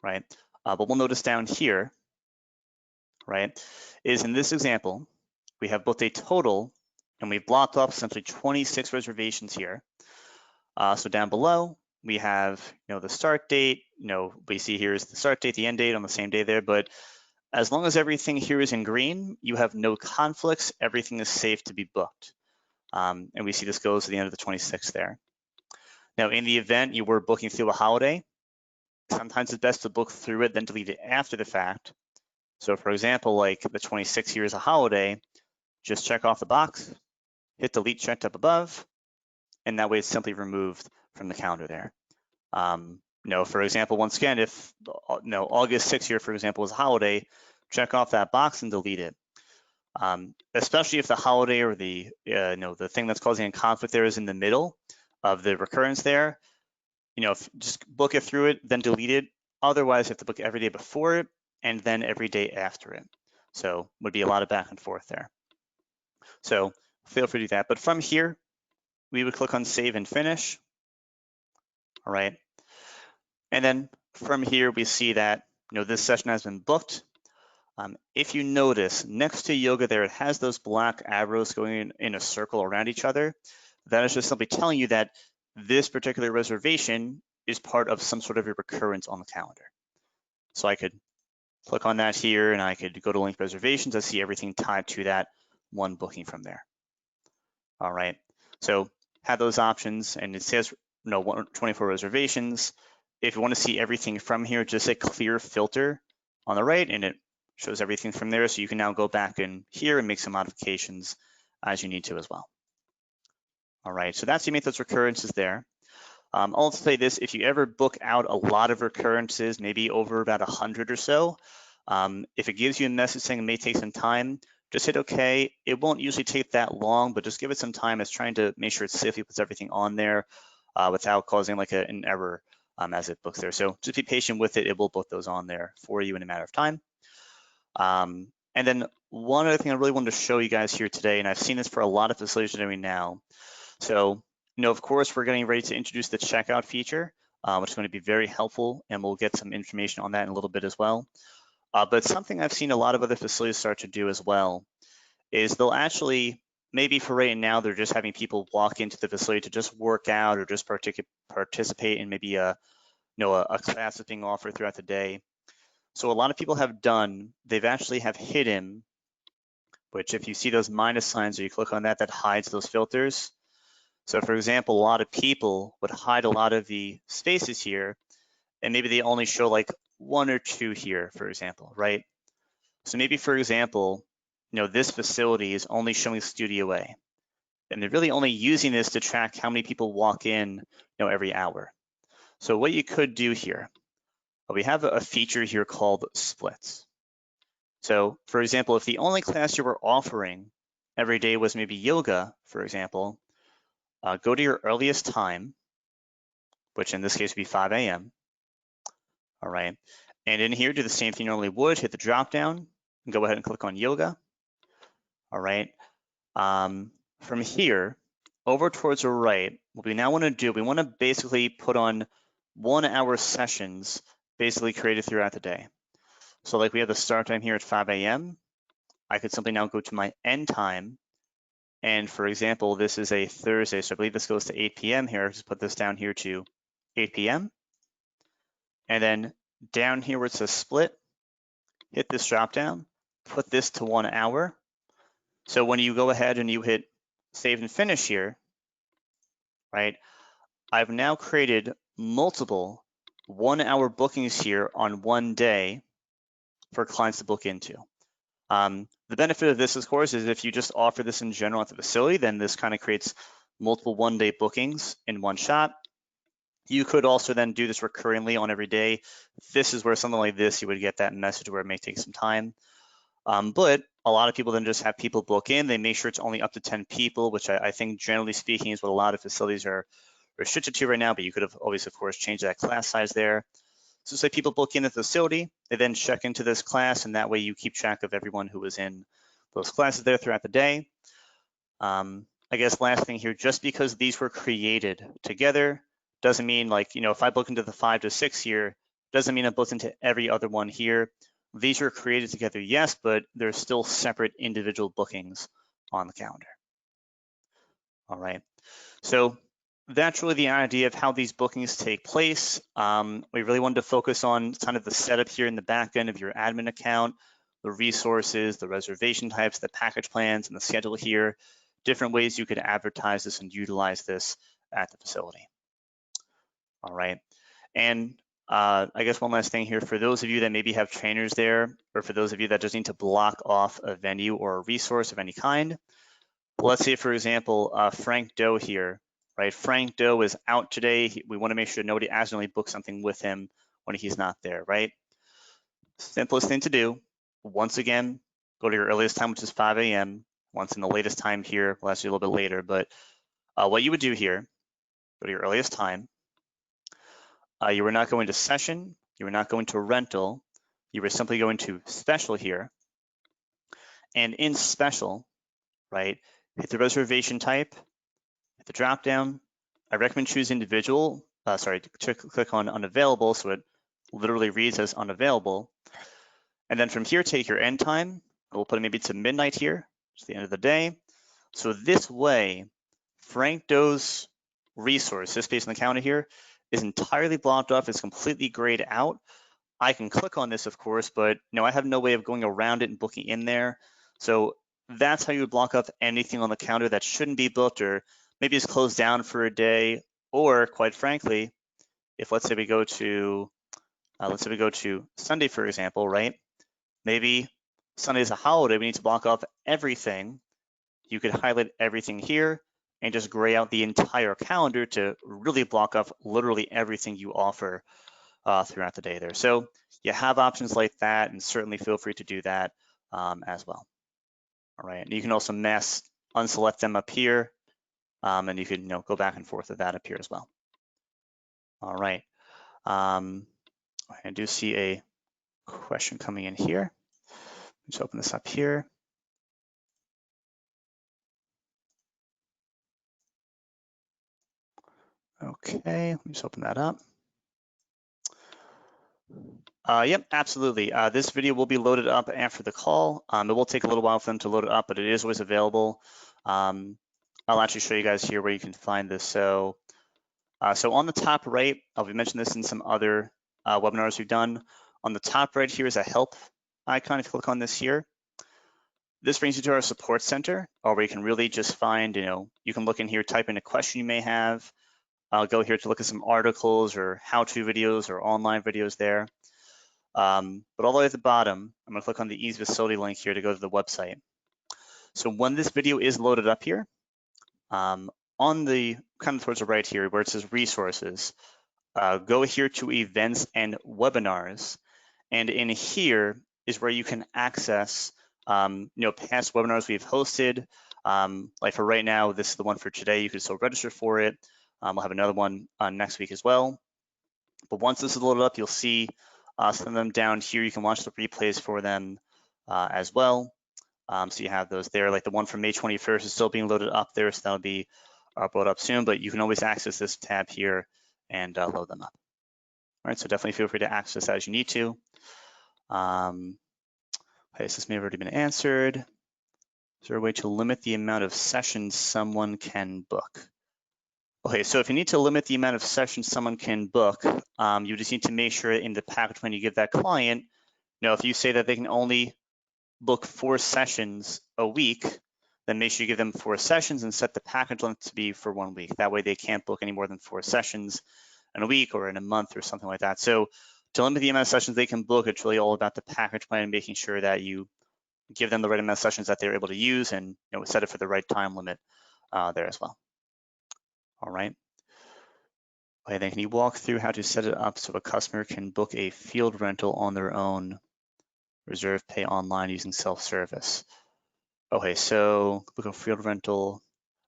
right? But we'll notice down here, right, is in this example, we have booked a total, and we've blocked off essentially 26 reservations here. So down below, we have, the start date. We see here is the start date, the end date on the same day there. But as long as everything here is in green, you have no conflicts. Everything is safe to be booked. And we see this goes to the end of the 26th there. Now, in the event you were booking through a holiday, sometimes it's best to book through it, then delete it after the fact. So for example, like the 26th here is a holiday, just check off the box, hit delete checked up above, and that way it's simply removed from the calendar there. For example, once again, if August 6th here, for example, is a holiday, check off that box and delete it. Especially if the holiday or the thing that's causing a conflict there is in the middle of the recurrence there, just book it through it, then delete it. Otherwise, you have to book every day before it and then every day after it. So would be a lot of back and forth there. So feel free to do that. But from here, we would click on save and finish. All right. And then from here, we see that this session has been booked. If you notice, next to yoga there, it has those black arrows going in a circle around each other. That is just simply telling you that this particular reservation is part of some sort of a recurrence on the calendar. So I could click on that here, and I could go to link reservations. I see everything tied to that one booking from there. All right, so have those options, and it says 24 reservations. If you want to see everything from here, just a clear filter on the right, and it shows everything from there. So you can now go back in here and make some modifications as you need to as well. All right, so that's how you make those recurrences there. I'll also say this: if you ever book out a lot of recurrences, maybe over about 100 or so, if it gives you a message saying it may take some time, just hit OK. It won't usually take that long, but just give it some time. It's trying to make sure it safely puts everything on there without causing like an error as it books there. So just be patient with it. It will book those on there for you in a matter of time. And then one other thing I really wanted to show you guys here today, and I've seen this for a lot of facilities doing now. So, of course, we're getting ready to introduce the checkout feature, which is going to be very helpful, and we'll get some information on that in a little bit as well. But something I've seen a lot of other facilities start to do as well is they'll actually, maybe for right now, they're just having people walk into the facility to just work out or just participate in maybe a class that's being offered throughout the day. So a lot of people have done, they've actually have hidden, which if you see those minus signs or you click on that, that hides those filters. So for example, a lot of people would hide a lot of the spaces here, and maybe they only show like 1 or 2 here, for example, right? So maybe, for example, this facility is only showing Studio A, and they're really only using this to track how many people walk in, every hour. So what you could do here, we have a feature here called splits. So for example, if the only class you were offering every day was maybe yoga, for example, go to your earliest time, which in this case would be 5 a.m. All right. And in here, do the same thing you normally would, hit the drop down, and go ahead and click on yoga. All right. From here, over towards the right, what we now want to do, we want to basically put on 1 hour sessions basically created throughout the day. So like we have the start time here at 5 a.m. I could simply now go to my end time. And for example, this is a Thursday, so I believe this goes to 8 p.m. here. Just put this down here to 8 p.m. And then down here where it says split, hit this drop down, put this to 1 hour. So when you go ahead and you hit save and finish here, right, I've now created multiple 1 hour bookings here on one day for clients to book into. The benefit of this, of course, is if you just offer this in general at the facility, then this kind of creates multiple one-day bookings in one shot. You could also then do this recurringly on every day. This is where something like this, you would get that message where it may take some time. But a lot of people then just have people book in. They make sure it's only up to 10 people, which I think generally speaking is what a lot of facilities are restricted to right now, but you could have always, of course, changed that class size there. So say people book in at the facility, they then check into this class, and that way you keep track of everyone who was in those classes there throughout the day. I guess last thing here, just because these were created together doesn't mean like, if I book into the 5 to 6 here, doesn't mean I booked into every other one here. These were created together, yes, but they're still separate individual bookings on the calendar. All right, so that's really the idea of how these bookings take place. We really wanted to focus on kind of the setup here in the back end of your admin account, the resources, the reservation types, the package plans, and the schedule here, different ways you could advertise this and utilize this at the facility. All right, and I guess one last thing here, for those of you that maybe have trainers there, or for those of you that just need to block off a venue or a resource of any kind, let's say, for example, Frank Doe here, right? Frank Doe is out today. We want to make sure nobody accidentally books something with him when he's not there, right? Simplest thing to do, once again, go to your earliest time, which is 5 a.m. Once in the latest time here, well, actually a little bit later, but what you would do here, go to your earliest time. You were not going to session, you were not going to rental, you were simply going to special here. And in special, right, hit the reservation type, hit the drop down. I recommend choose individual, click on unavailable, so it literally reads as unavailable. And then from here, take your end time. We'll put it maybe to midnight here, it's the end of the day. So this way, Frank Doe's resource, this space on the counter here, is entirely blocked off, it's completely grayed out. I can click on this, of course, but I have no way of going around it and booking in there. So that's how you would block up anything on the counter that shouldn't be booked, or maybe it's closed down for a day, or quite frankly, if let's say we go to Sunday, for example, right? Maybe Sunday is a holiday, we need to block off everything. You could highlight everything here and just gray out the entire calendar to really block off literally everything you offer throughout the day there. So you have options like that, and certainly feel free to do that as well. All right, and you can also mask unselect them up here, and you can go back and forth with that up here as well. All right, I do see a question coming in here. Let's open this up here. Okay, let me just open that up. Yep, absolutely. This video will be loaded up after the call. It will take a little while for them to load it up, but it is always available. I'll actually show you guys here where you can find this. So on the top right, we mentioned this in some other webinars we've done. On the top right here is a help icon. If you click on this here, this brings you to our support center, where you can really just find, you can look in here, type in a question you may have. I'll go here to look at some articles or how-to videos or online videos there. But all the way at the bottom, I'm gonna click on the EZF facility link here to go to the website. So when this video is loaded up here, on the kind of towards the right here where it says resources, go here to events and webinars. And in here is where you can access past webinars we've hosted. Like for right now, this is the one for today. You can still register for it. We'll have another one next week as well. But once this is loaded up, you'll see Send them down here. You can watch the replays for them as well. So you have those there, like the one from May 21st is still being loaded up there, so that'll be brought up soon, but you can always access this tab here and load them up. All right, so definitely feel free to access as you need to. Okay, so this may have already been answered. Is there a way to limit the amount of sessions someone can book? Okay, so if you need to limit the amount of sessions someone can book, you just need to make sure in the package when you give that client, if you say that they can only book 4 sessions a week, then make sure you give them 4 sessions and set the package length to be for 1 week. That way they can't book any more than 4 sessions in a week or in a month or something like that. So to limit the amount of sessions they can book, it's really all about the package plan and making sure that you give them the right amount of sessions that they're able to use and set it for the right time limit there as well. All right. Okay, then can you walk through how to set it up so a customer can book a field rental on their own, reserve pay online using self-service? Okay, so book a field rental.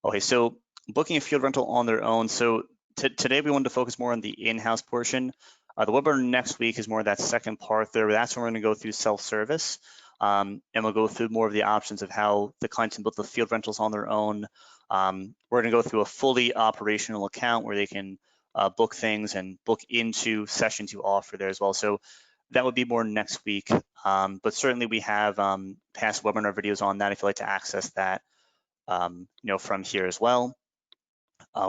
Okay, so booking a field rental on their own. So today we wanted to focus more on the in-house portion. The webinar next week is more of that second part there. That's when we're going to go through self-service. And we'll go through more of the options of how the clients can book the field rentals on their own. We're going to go through a fully operational account where they can book things and book into sessions you offer there as well. So that would be more next week, but certainly we have past webinar videos on that if you'd like to access that, from here as well.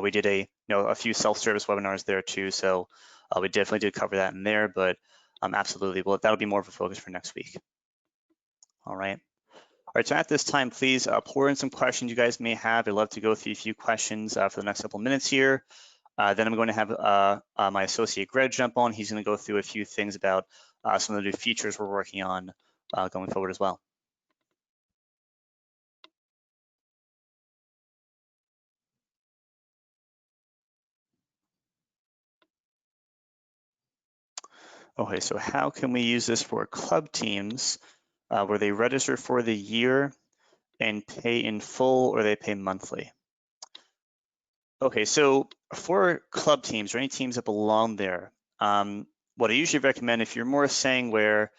We did a few self-service webinars there too, so we definitely did cover that in there, but absolutely, well, that'll be more of a focus for next week. All right. All right, so at this time, please pour in some questions you guys may have. I'd love to go through a few questions for the next couple of minutes here. Then I'm going to have my associate Greg jump on. He's going to go through a few things about some of the new features we're working on going forward as well. Okay, so how can we use this for club teams where they register for the year and pay in full or they pay monthly? Okay, so for club teams or any teams that belong there, what I usually recommend if you're more saying where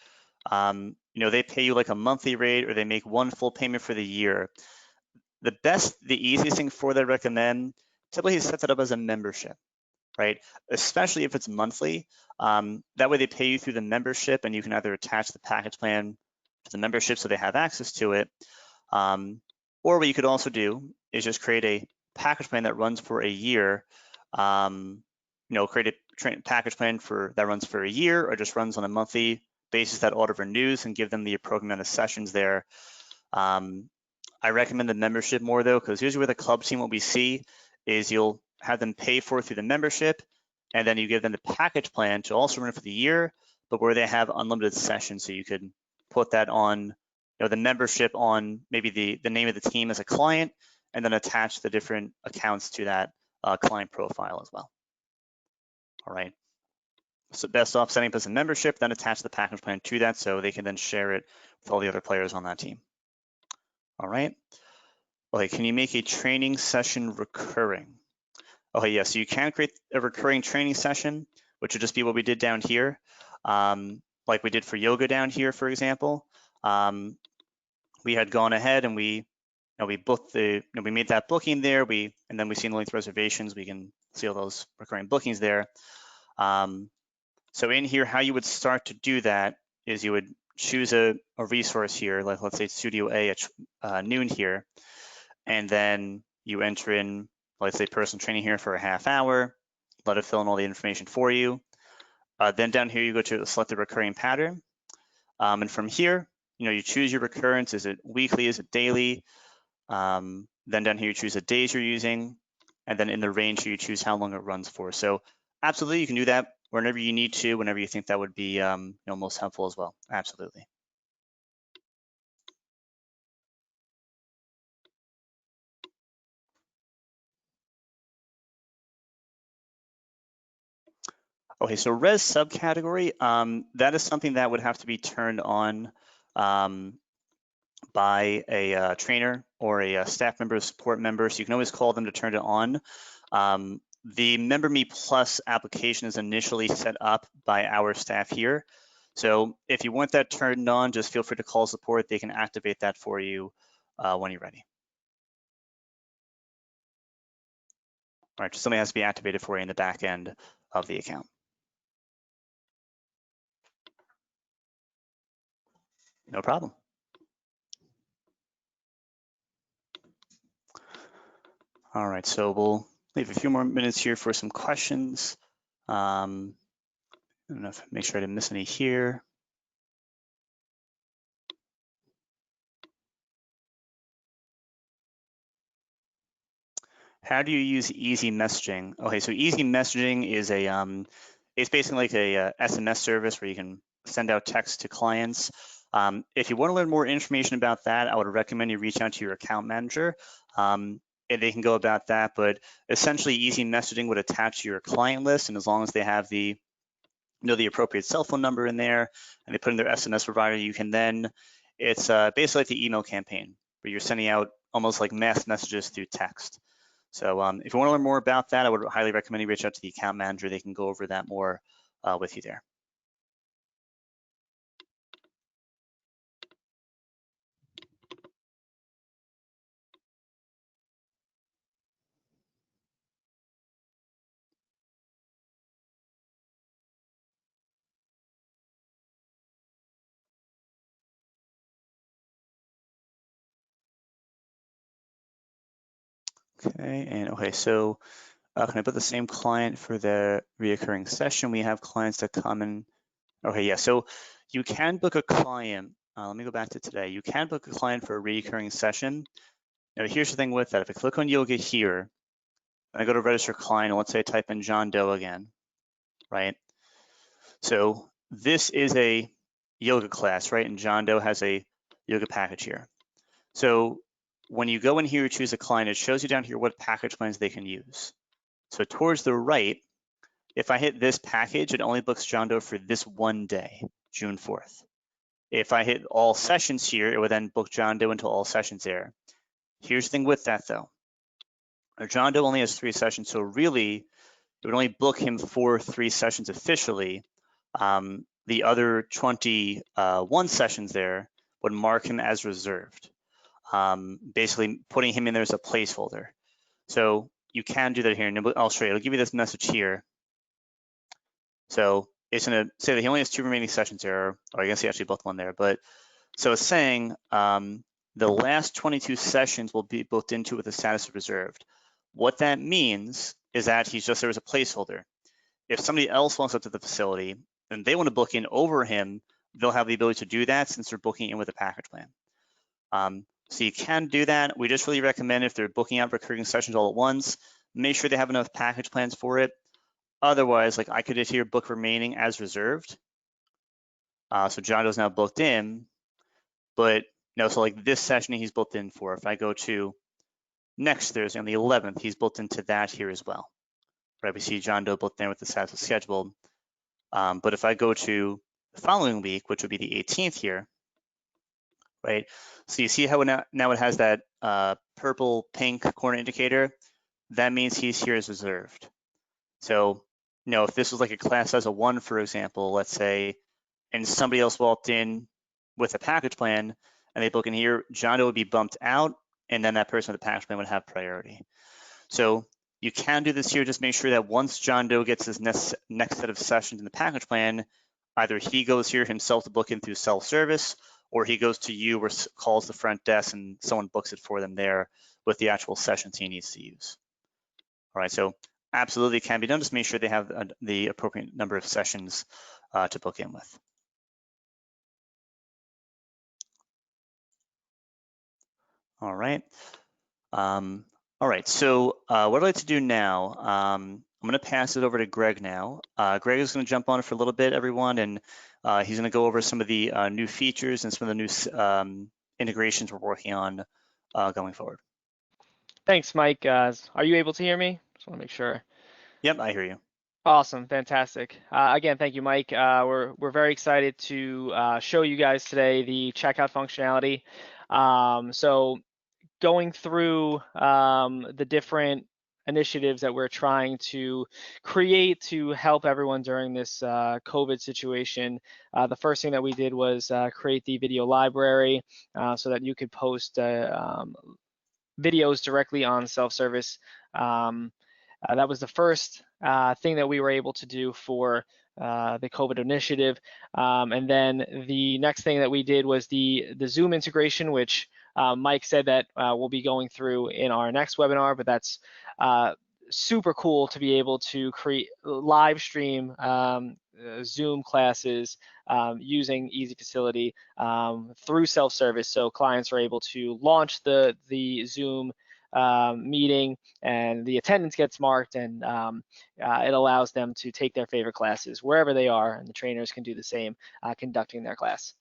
they pay you like a monthly rate or they make one full payment for the year, the easiest thing for that I recommend, typically set that up as a membership, right? Especially if it's monthly. That way they pay you through the membership and you can either attach the package plan to the membership so they have access to it. Or what you could also do is just create a package plan that runs for a year. Create a package plan that runs for a year or just runs on a monthly basis that auto renews and give them the appropriate amount of sessions there. I recommend the membership more though, because usually with a club team, what we see is you'll have them pay for it through the membership, and then you give them the package plan to also run for the year, but where they have unlimited sessions. So you could put that on, the membership on maybe the name of the team as a client, and then attach the different accounts to that client profile as well. All right. So best off setting up as a membership, then attach the package plan to that so they can then share it with all the other players on that team. All right. Okay, can you make a training session recurring? Okay, yeah, so you can create a recurring training session, which would just be what we did down here, like we did for yoga down here, for example. We had gone ahead and we booked we made that booking there. And then we see the link reservations. We can see all those recurring bookings there. So in here, how you would start to do that is you would choose a resource here, like let's say Studio A at noon here, and then you enter in, let's say, personal training here for a half hour, let it fill in all the information for you. Then down here, you go to select the recurring pattern. And from here, you choose your recurrence. Is it weekly? Is it daily? Then down here, you choose the days you're using. And then in the range, you choose how long it runs for. So absolutely, you can do that whenever you need to, whenever you think that would be most helpful as well. Absolutely. Okay, so res subcategory, that is something that would have to be turned on by a trainer or a staff member, support member. So you can always call them to turn it on. The MemberMe Plus application is initially set up by our staff here. So if you want that turned on, just feel free to call support. They can activate that for you when you're ready. All right, something has to be activated for you in the back end of the account. No problem. All right, so we'll leave a few more minutes here for some questions. I don't know if make sure I didn't miss any here. How do you use easy messaging? Okay, so easy messaging is it's basically like a SMS service where you can send out text to clients. If you want to learn more information about that, I would recommend you reach out to your account manager, and they can go about that. But essentially, easy messaging would attach to your client list, and as long as they have the the appropriate cell phone number in there, and they put in their SMS provider, you can then, it's basically like the email campaign where you're sending out almost like mass messages through text. So if you want to learn more about that, I would highly recommend you reach out to the account manager. They can go over that more with you there. Okay, and okay, so can I put the same client for the reoccurring session? We have clients that come in. Okay, yeah, so you can book a client. Let me go back to today. You can book a client for a reoccurring session. Now, here's the thing with that. If I click on yoga here, and I go to register client, and let's say I type in John Doe again, right? So this is a yoga class, right? And John Doe has a yoga package here. So when you go in here, choose a client, it shows you down here what package plans they can use. So towards the right, if I hit this package, it only books John Doe for this one day, June 4th. If I hit all sessions here, it would then book John Doe into all sessions there. Here's the thing with that though. John Doe only has 3 sessions, so really it would only book him for 3 sessions officially. The other 21 sessions there would mark him as reserved, basically putting him in there as a placeholder. So you can do that here, and I'll show you. It'll give you this message here. So it's going to say that he only has 2 remaining sessions there, or I guess he actually booked 1 there. But so it's saying the last 22 sessions will be booked into with the status of reserved. What that means is that he's just there as a placeholder. If somebody else wants up to the facility and they want to book in over him, they'll have the ability to do that since they're booking in with a package plan. So you can do that. We just really recommend if they're booking out recurring sessions all at once, make sure they have enough package plans for it. Otherwise, like I could just here book remaining as reserved. So John Doe's now booked in, but no, so like this session he's booked in for. If I go to next Thursday on the 11th, he's booked into that here as well. Right, we see John Doe booked in with the status of scheduled. But if I go to the following week, which would be the 18th here, right? So you see how now it has that purple pink corner indicator? That means he's here as reserved. So, if this was like a class size of 1, for example, let's say, and somebody else walked in with a package plan and they book in here, John Doe would be bumped out, and then that person with the package plan would have priority. So you can do this here, just make sure that once John Doe gets his next set of sessions in the package plan, either he goes here himself to book in through self-service, or he goes to you or calls the front desk and someone books it for them there with the actual sessions he needs to use. All right, so absolutely can be done. Just make sure they have the appropriate number of sessions to book in with. All right. All right, so what I'd like to do now, I'm going to pass it over to Greg now. Greg is going to jump on for a little bit, everyone, and he's going to go over some of the new features and some of the new integrations we're working on going forward. Thanks, Mike. Are you able to hear me? Just want to make sure. Yep, I hear you. Awesome, fantastic. Again, thank you, Mike. We're very excited to show you guys today the checkout functionality. So going through the different initiatives that we're trying to create to help everyone during this COVID situation. The first thing that we did was create the video library so that you could post videos directly on self-service. That was the first thing that we were able to do for the COVID initiative. And then the next thing that we did was the Zoom integration, which Mike said that we'll be going through in our next webinar, but that's super cool to be able to create live stream Zoom classes using Easy Facility through self-service. So clients are able to launch the Zoom meeting, and the attendance gets marked, and it allows them to take their favorite classes wherever they are, and the trainers can do the same conducting their class.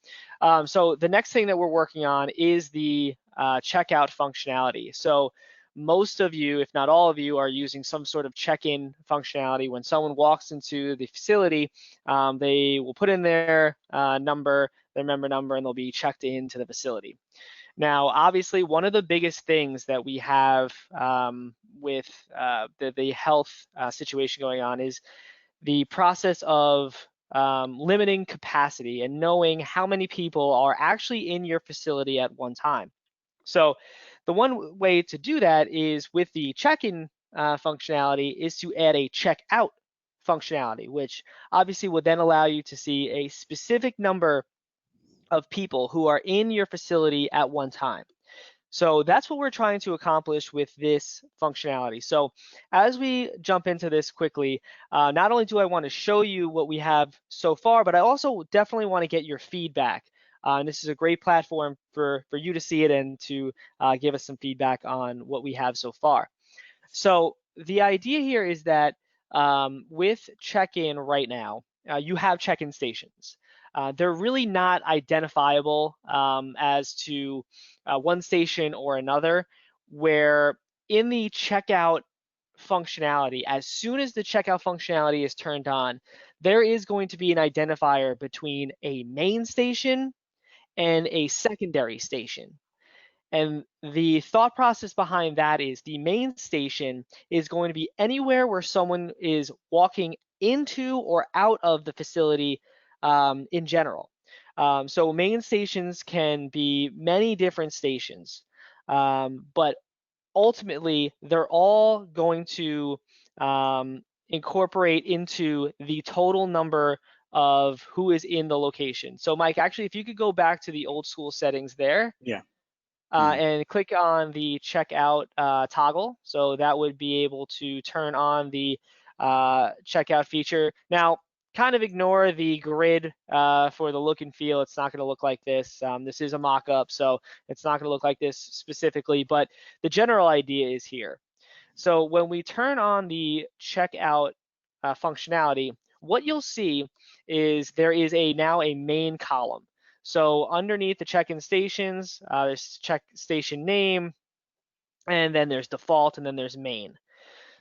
So the next thing that we're working on is the checkout functionality. So most of you, if not all of you, are using some sort of check-in functionality. When someone walks into the facility, they will put in their member number, and they'll be checked into the facility. Now, obviously, one of the biggest things that we have with the health situation going on is the process of limiting capacity and knowing how many people are actually in your facility at one time. So the one way to do that is with the check-in functionality is to add a check-out functionality, which obviously would then allow you to see a specific number of people who are in your facility at one time. So that's what we're trying to accomplish with this functionality. So as we jump into this quickly, not only do I want to show you what we have so far, but I also definitely want to get your feedback. And this is a great platform for you to see it and to give us some feedback on what we have so far. So the idea here is that with check-in right now, you have check-in stations. They're really not identifiable as to one station or another, where in the checkout functionality, as soon as the checkout functionality is turned on, there is going to be an identifier between a main station and a secondary station. And the thought process behind that is the main station is going to be anywhere where someone is walking into or out of the facility in general. So main stations can be many different stations, but ultimately they're all going to incorporate into the total number of who is in the location. So Mike, actually, if you could go back to the old school settings there, Yeah. Mhm. and click on the checkout toggle. So that would be able to turn on the checkout feature. Now, kind of ignore the grid for the look and feel. It's not going to look like this. This is a mock-up, so it's not going to look like this specifically, but the general idea is here. So when we turn on the checkout functionality, what you'll see is there is now a main column. So underneath the check-in stations, there's check station name, and then there's default, and then there's main.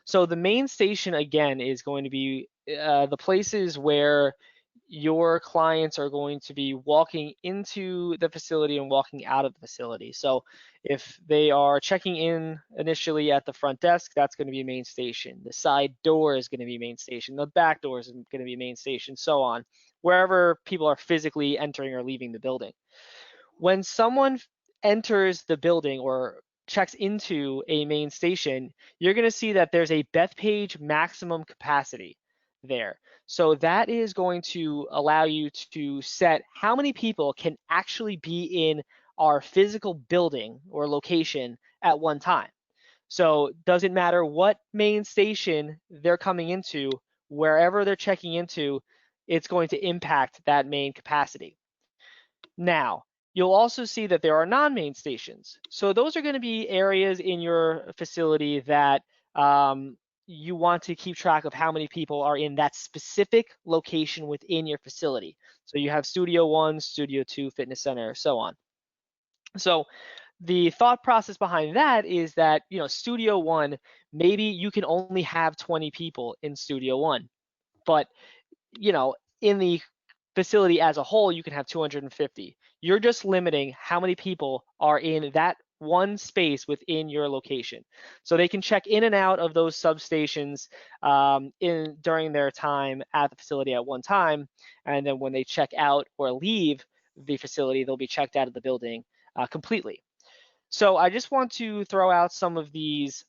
So the main station, again, is going to be the places where your clients are going to be walking into the facility and walking out of the facility. So if they are checking in initially at the front desk, that's going to be main station. The side door is going to be main station. The back door is going to be main station, so on, wherever people are physically entering or leaving the building. When someone enters the building or checks into a main station, you're going to see that there's a Bethpage maximum capacity there. So that is going to allow you to set how many people can actually be in our physical building or location at one time. So doesn't matter what main station they're coming into, wherever they're checking into, it's going to impact that main capacity. Now, you'll also see that there are non-main stations. So those are going to be areas in your facility that you want to keep track of how many people are in that specific location within your facility. So you have Studio 1, Studio 2, Fitness Center, so on. So the thought process behind that is that, Studio 1, maybe you can only have 20 people in Studio 1, but, in the facility as a whole, you can have 250. You're just limiting how many people are in that one space within your location. So they can check in and out of those substations during their time at the facility at one time. And then when they check out or leave the facility, they'll be checked out of the building completely. So I just want to throw out some of these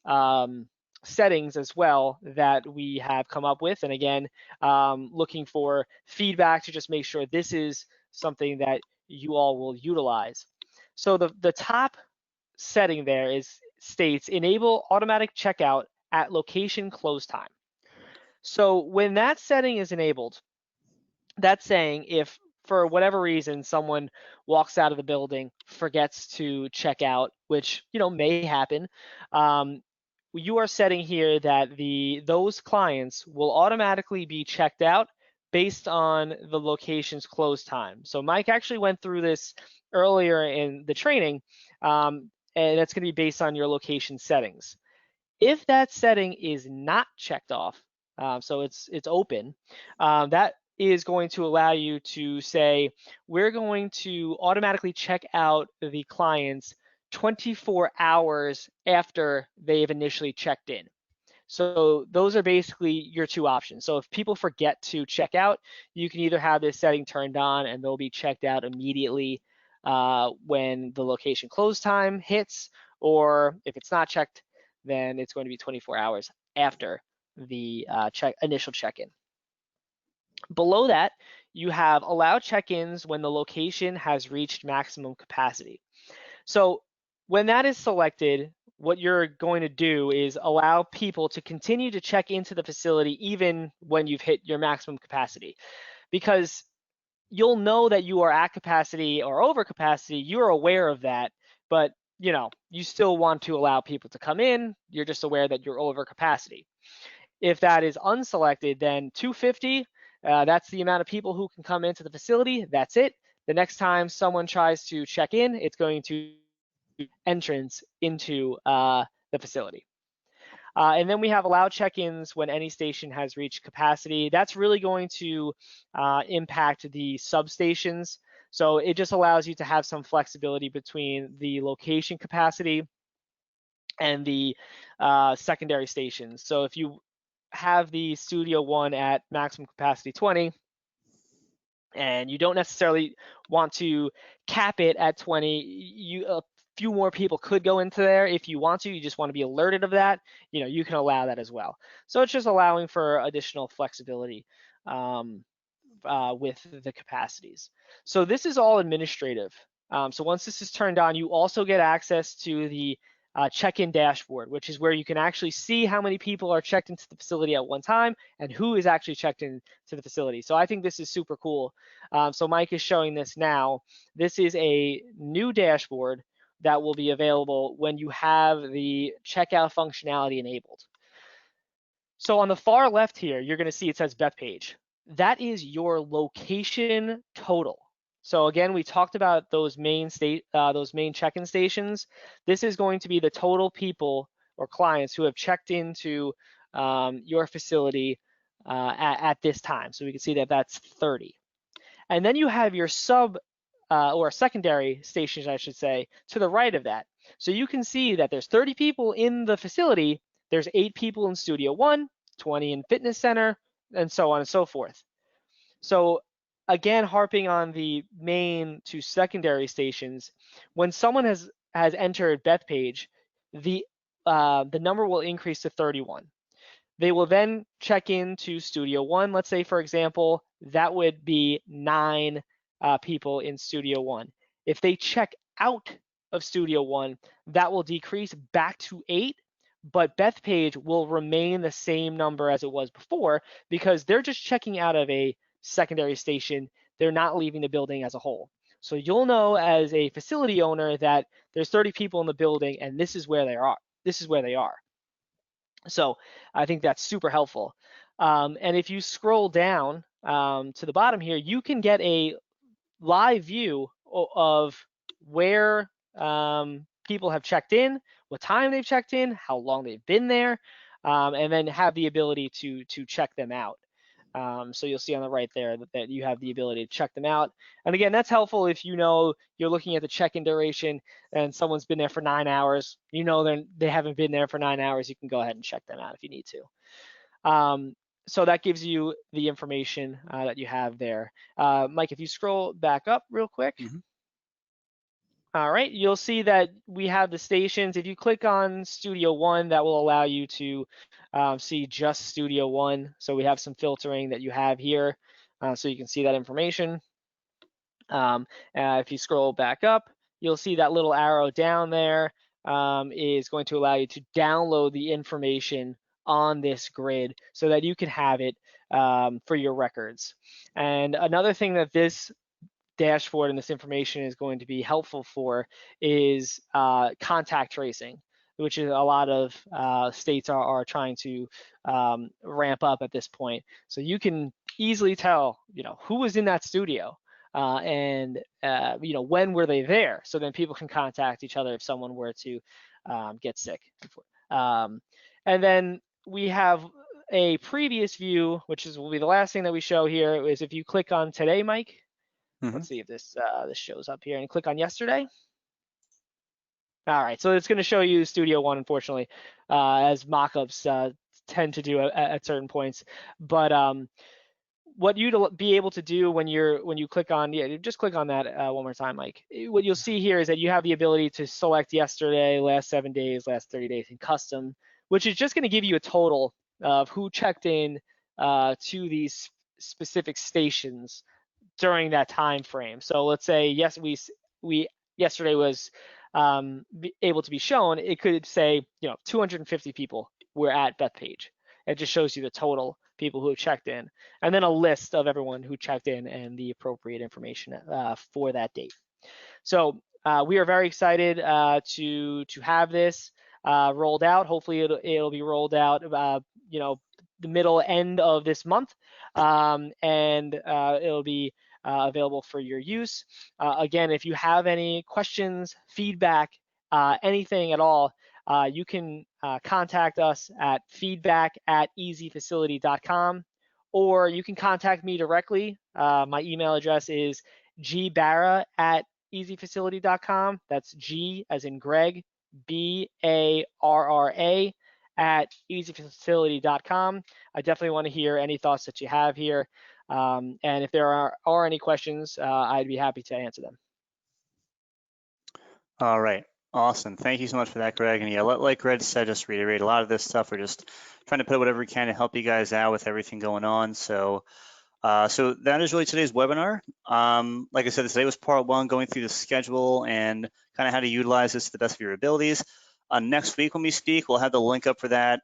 settings as well that we have come up with. And again, looking for feedback to just make sure this is something that you all will utilize. So the top setting there states enable automatic checkout at location close time. So when that setting is enabled, that's saying if for whatever reason someone walks out of the building, forgets to check out, which may happen, you are setting here that those clients will automatically be checked out based on the location's close time. So Mike actually went through this earlier in the training, and that's going to be based on your location settings. If that setting is not checked off, so it's open, that is going to allow you to say, we're going to automatically check out the clients 24 hours after they've initially checked in. So those are basically your two options. So if people forget to check out, you can either have this setting turned on and they'll be checked out immediately when the location close time hits, or if it's not checked, then it's going to be 24 hours after the initial check-in. Below that, you have allow check-ins when the location has reached maximum capacity. So when that is selected, what you're going to do is allow people to continue to check into the facility even when you've hit your maximum capacity, because you'll know that you are at capacity or over capacity. You're aware of that, but you still want to allow people to come in. You're just aware that you're over capacity. If that is unselected, then 250, that's the amount of people who can come into the facility. That's it. The next time someone tries to check in, it's going to entrance into the facility. And then we have allow check-ins when any station has reached capacity. That's really going to impact the substations. So it just allows you to have some flexibility between the location capacity and the secondary stations. So if you have the Studio One at maximum capacity 20, and you don't necessarily want to cap it at 20, a few more people could go into there if you want to. You just want to be alerted of that. You can allow that as well. So it's just allowing for additional flexibility with the capacities. So this is all administrative. So once this is turned on, you also get access to the check-in dashboard, which is where you can actually see how many people are checked into the facility at one time and who is actually checked into the facility. So I think this is super cool. So Mike is showing this now. This is a new dashboard that will be available when you have the checkout functionality enabled. So on the far left here, you're going to see it says Bethpage. That is your location total. So again, we talked about those main check-in stations. This is going to be the total people or clients who have checked into your facility at this time. So we can see that that's 30. And then you have your or secondary stations, I should say, to the right of that. So you can see that there's 30 people in the facility. There's 8 people in Studio One, 20 in Fitness Center, and so on and so forth. So again, harping on the main to secondary stations, when someone has entered Bethpage, the number will increase to 31. They will then check into Studio One. Let's say, for example, that would be 9 people in Studio One. If they check out of Studio One, that will decrease back to 8, but Bethpage will remain the same number as it was before because they're just checking out of a secondary station. They're not leaving the building as a whole. So you'll know as a facility owner that there's 30 people in the building and this is where they are. This is where they are. So I think that's super helpful. And if you scroll down to the bottom here, you can get a live view of where people have checked in, what time they've checked in, how long they've been there, and then have the ability to check them out. So you'll see on the right there that you have the ability to check them out. And again, that's helpful if you know you're looking at the check-in duration and someone's been there for 9 hours. You know they haven't been there for 9 hours. You can go ahead and check them out if you need to. So that gives you the information that you have there. Mike, if you scroll back up real quick. Mm-hmm. All right, you'll see that we have the stations. If you click on Studio One, that will allow you to see just Studio One. So we have some filtering that you have here, so you can see that information. If you scroll back up, you'll see that little arrow down there is going to allow you to download the information on this grid so that you can have it for your records. And another thing that this dashboard and this information is going to be helpful for is contact tracing, which is a lot of states are trying to ramp up at this point. So you can easily tell, who was in that studio and when were they there, so then people can contact each other if someone were to get sick. And then we have a previous view, which will be the last thing that we show here, is if you click on today, Mike. Mm-hmm. Let's see if this shows up here, and click on yesterday. All right, so it's going to show you Studio One, unfortunately, as mockups tend to do at certain points. But what you'd be able to do when you click on, just click on that one more time, Mike. What you'll see here is that you have the ability to select yesterday, last 7 days, last 30 days in custom, which is just going to give you a total of who checked in to these specific stations during that time frame. So let's say yes, we yesterday was able to be shown. It could say 250 people were at Bethpage. It just shows you the total people who have checked in, and then a list of everyone who checked in and the appropriate information for that date. So we are very excited to have this rolled out. Hopefully it'll be rolled out the middle end of this month, and it'll be available for your use. Again, if you have any questions, feedback, anything at all, you can contact us at feedback@ezfacility.com, or you can contact me directly. My email address is gbarra@ezfacility.com. That's G as in Greg, BARRA @ezfacility.com. I definitely want to hear any thoughts that you have here. And if there are any questions, I'd be happy to answer them. All right. Awesome. Thank you so much for that, Greg. And yeah, like Greg said, just reiterate, a lot of this stuff, we're just trying to put whatever we can to help you guys out with everything going on. So that is really today's webinar. Like I said, today was part one, going through the schedule and kind of how to utilize this to the best of your abilities. Next week when we speak, we'll have the link up for that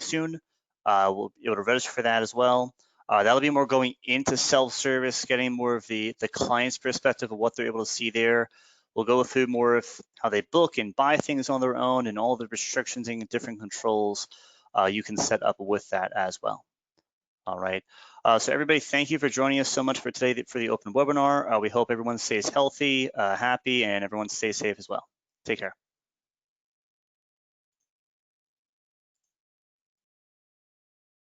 soon. We'll be able to register for that as well. That'll be more going into self-service, getting more of the client's perspective of what they're able to see there. We'll go through more of how they book and buy things on their own and all the restrictions and different controls you can set up with that as well. All right. So everybody, thank you for joining us so much for today for the open webinar. We hope everyone stays healthy, happy, and everyone stays safe as well. Take care.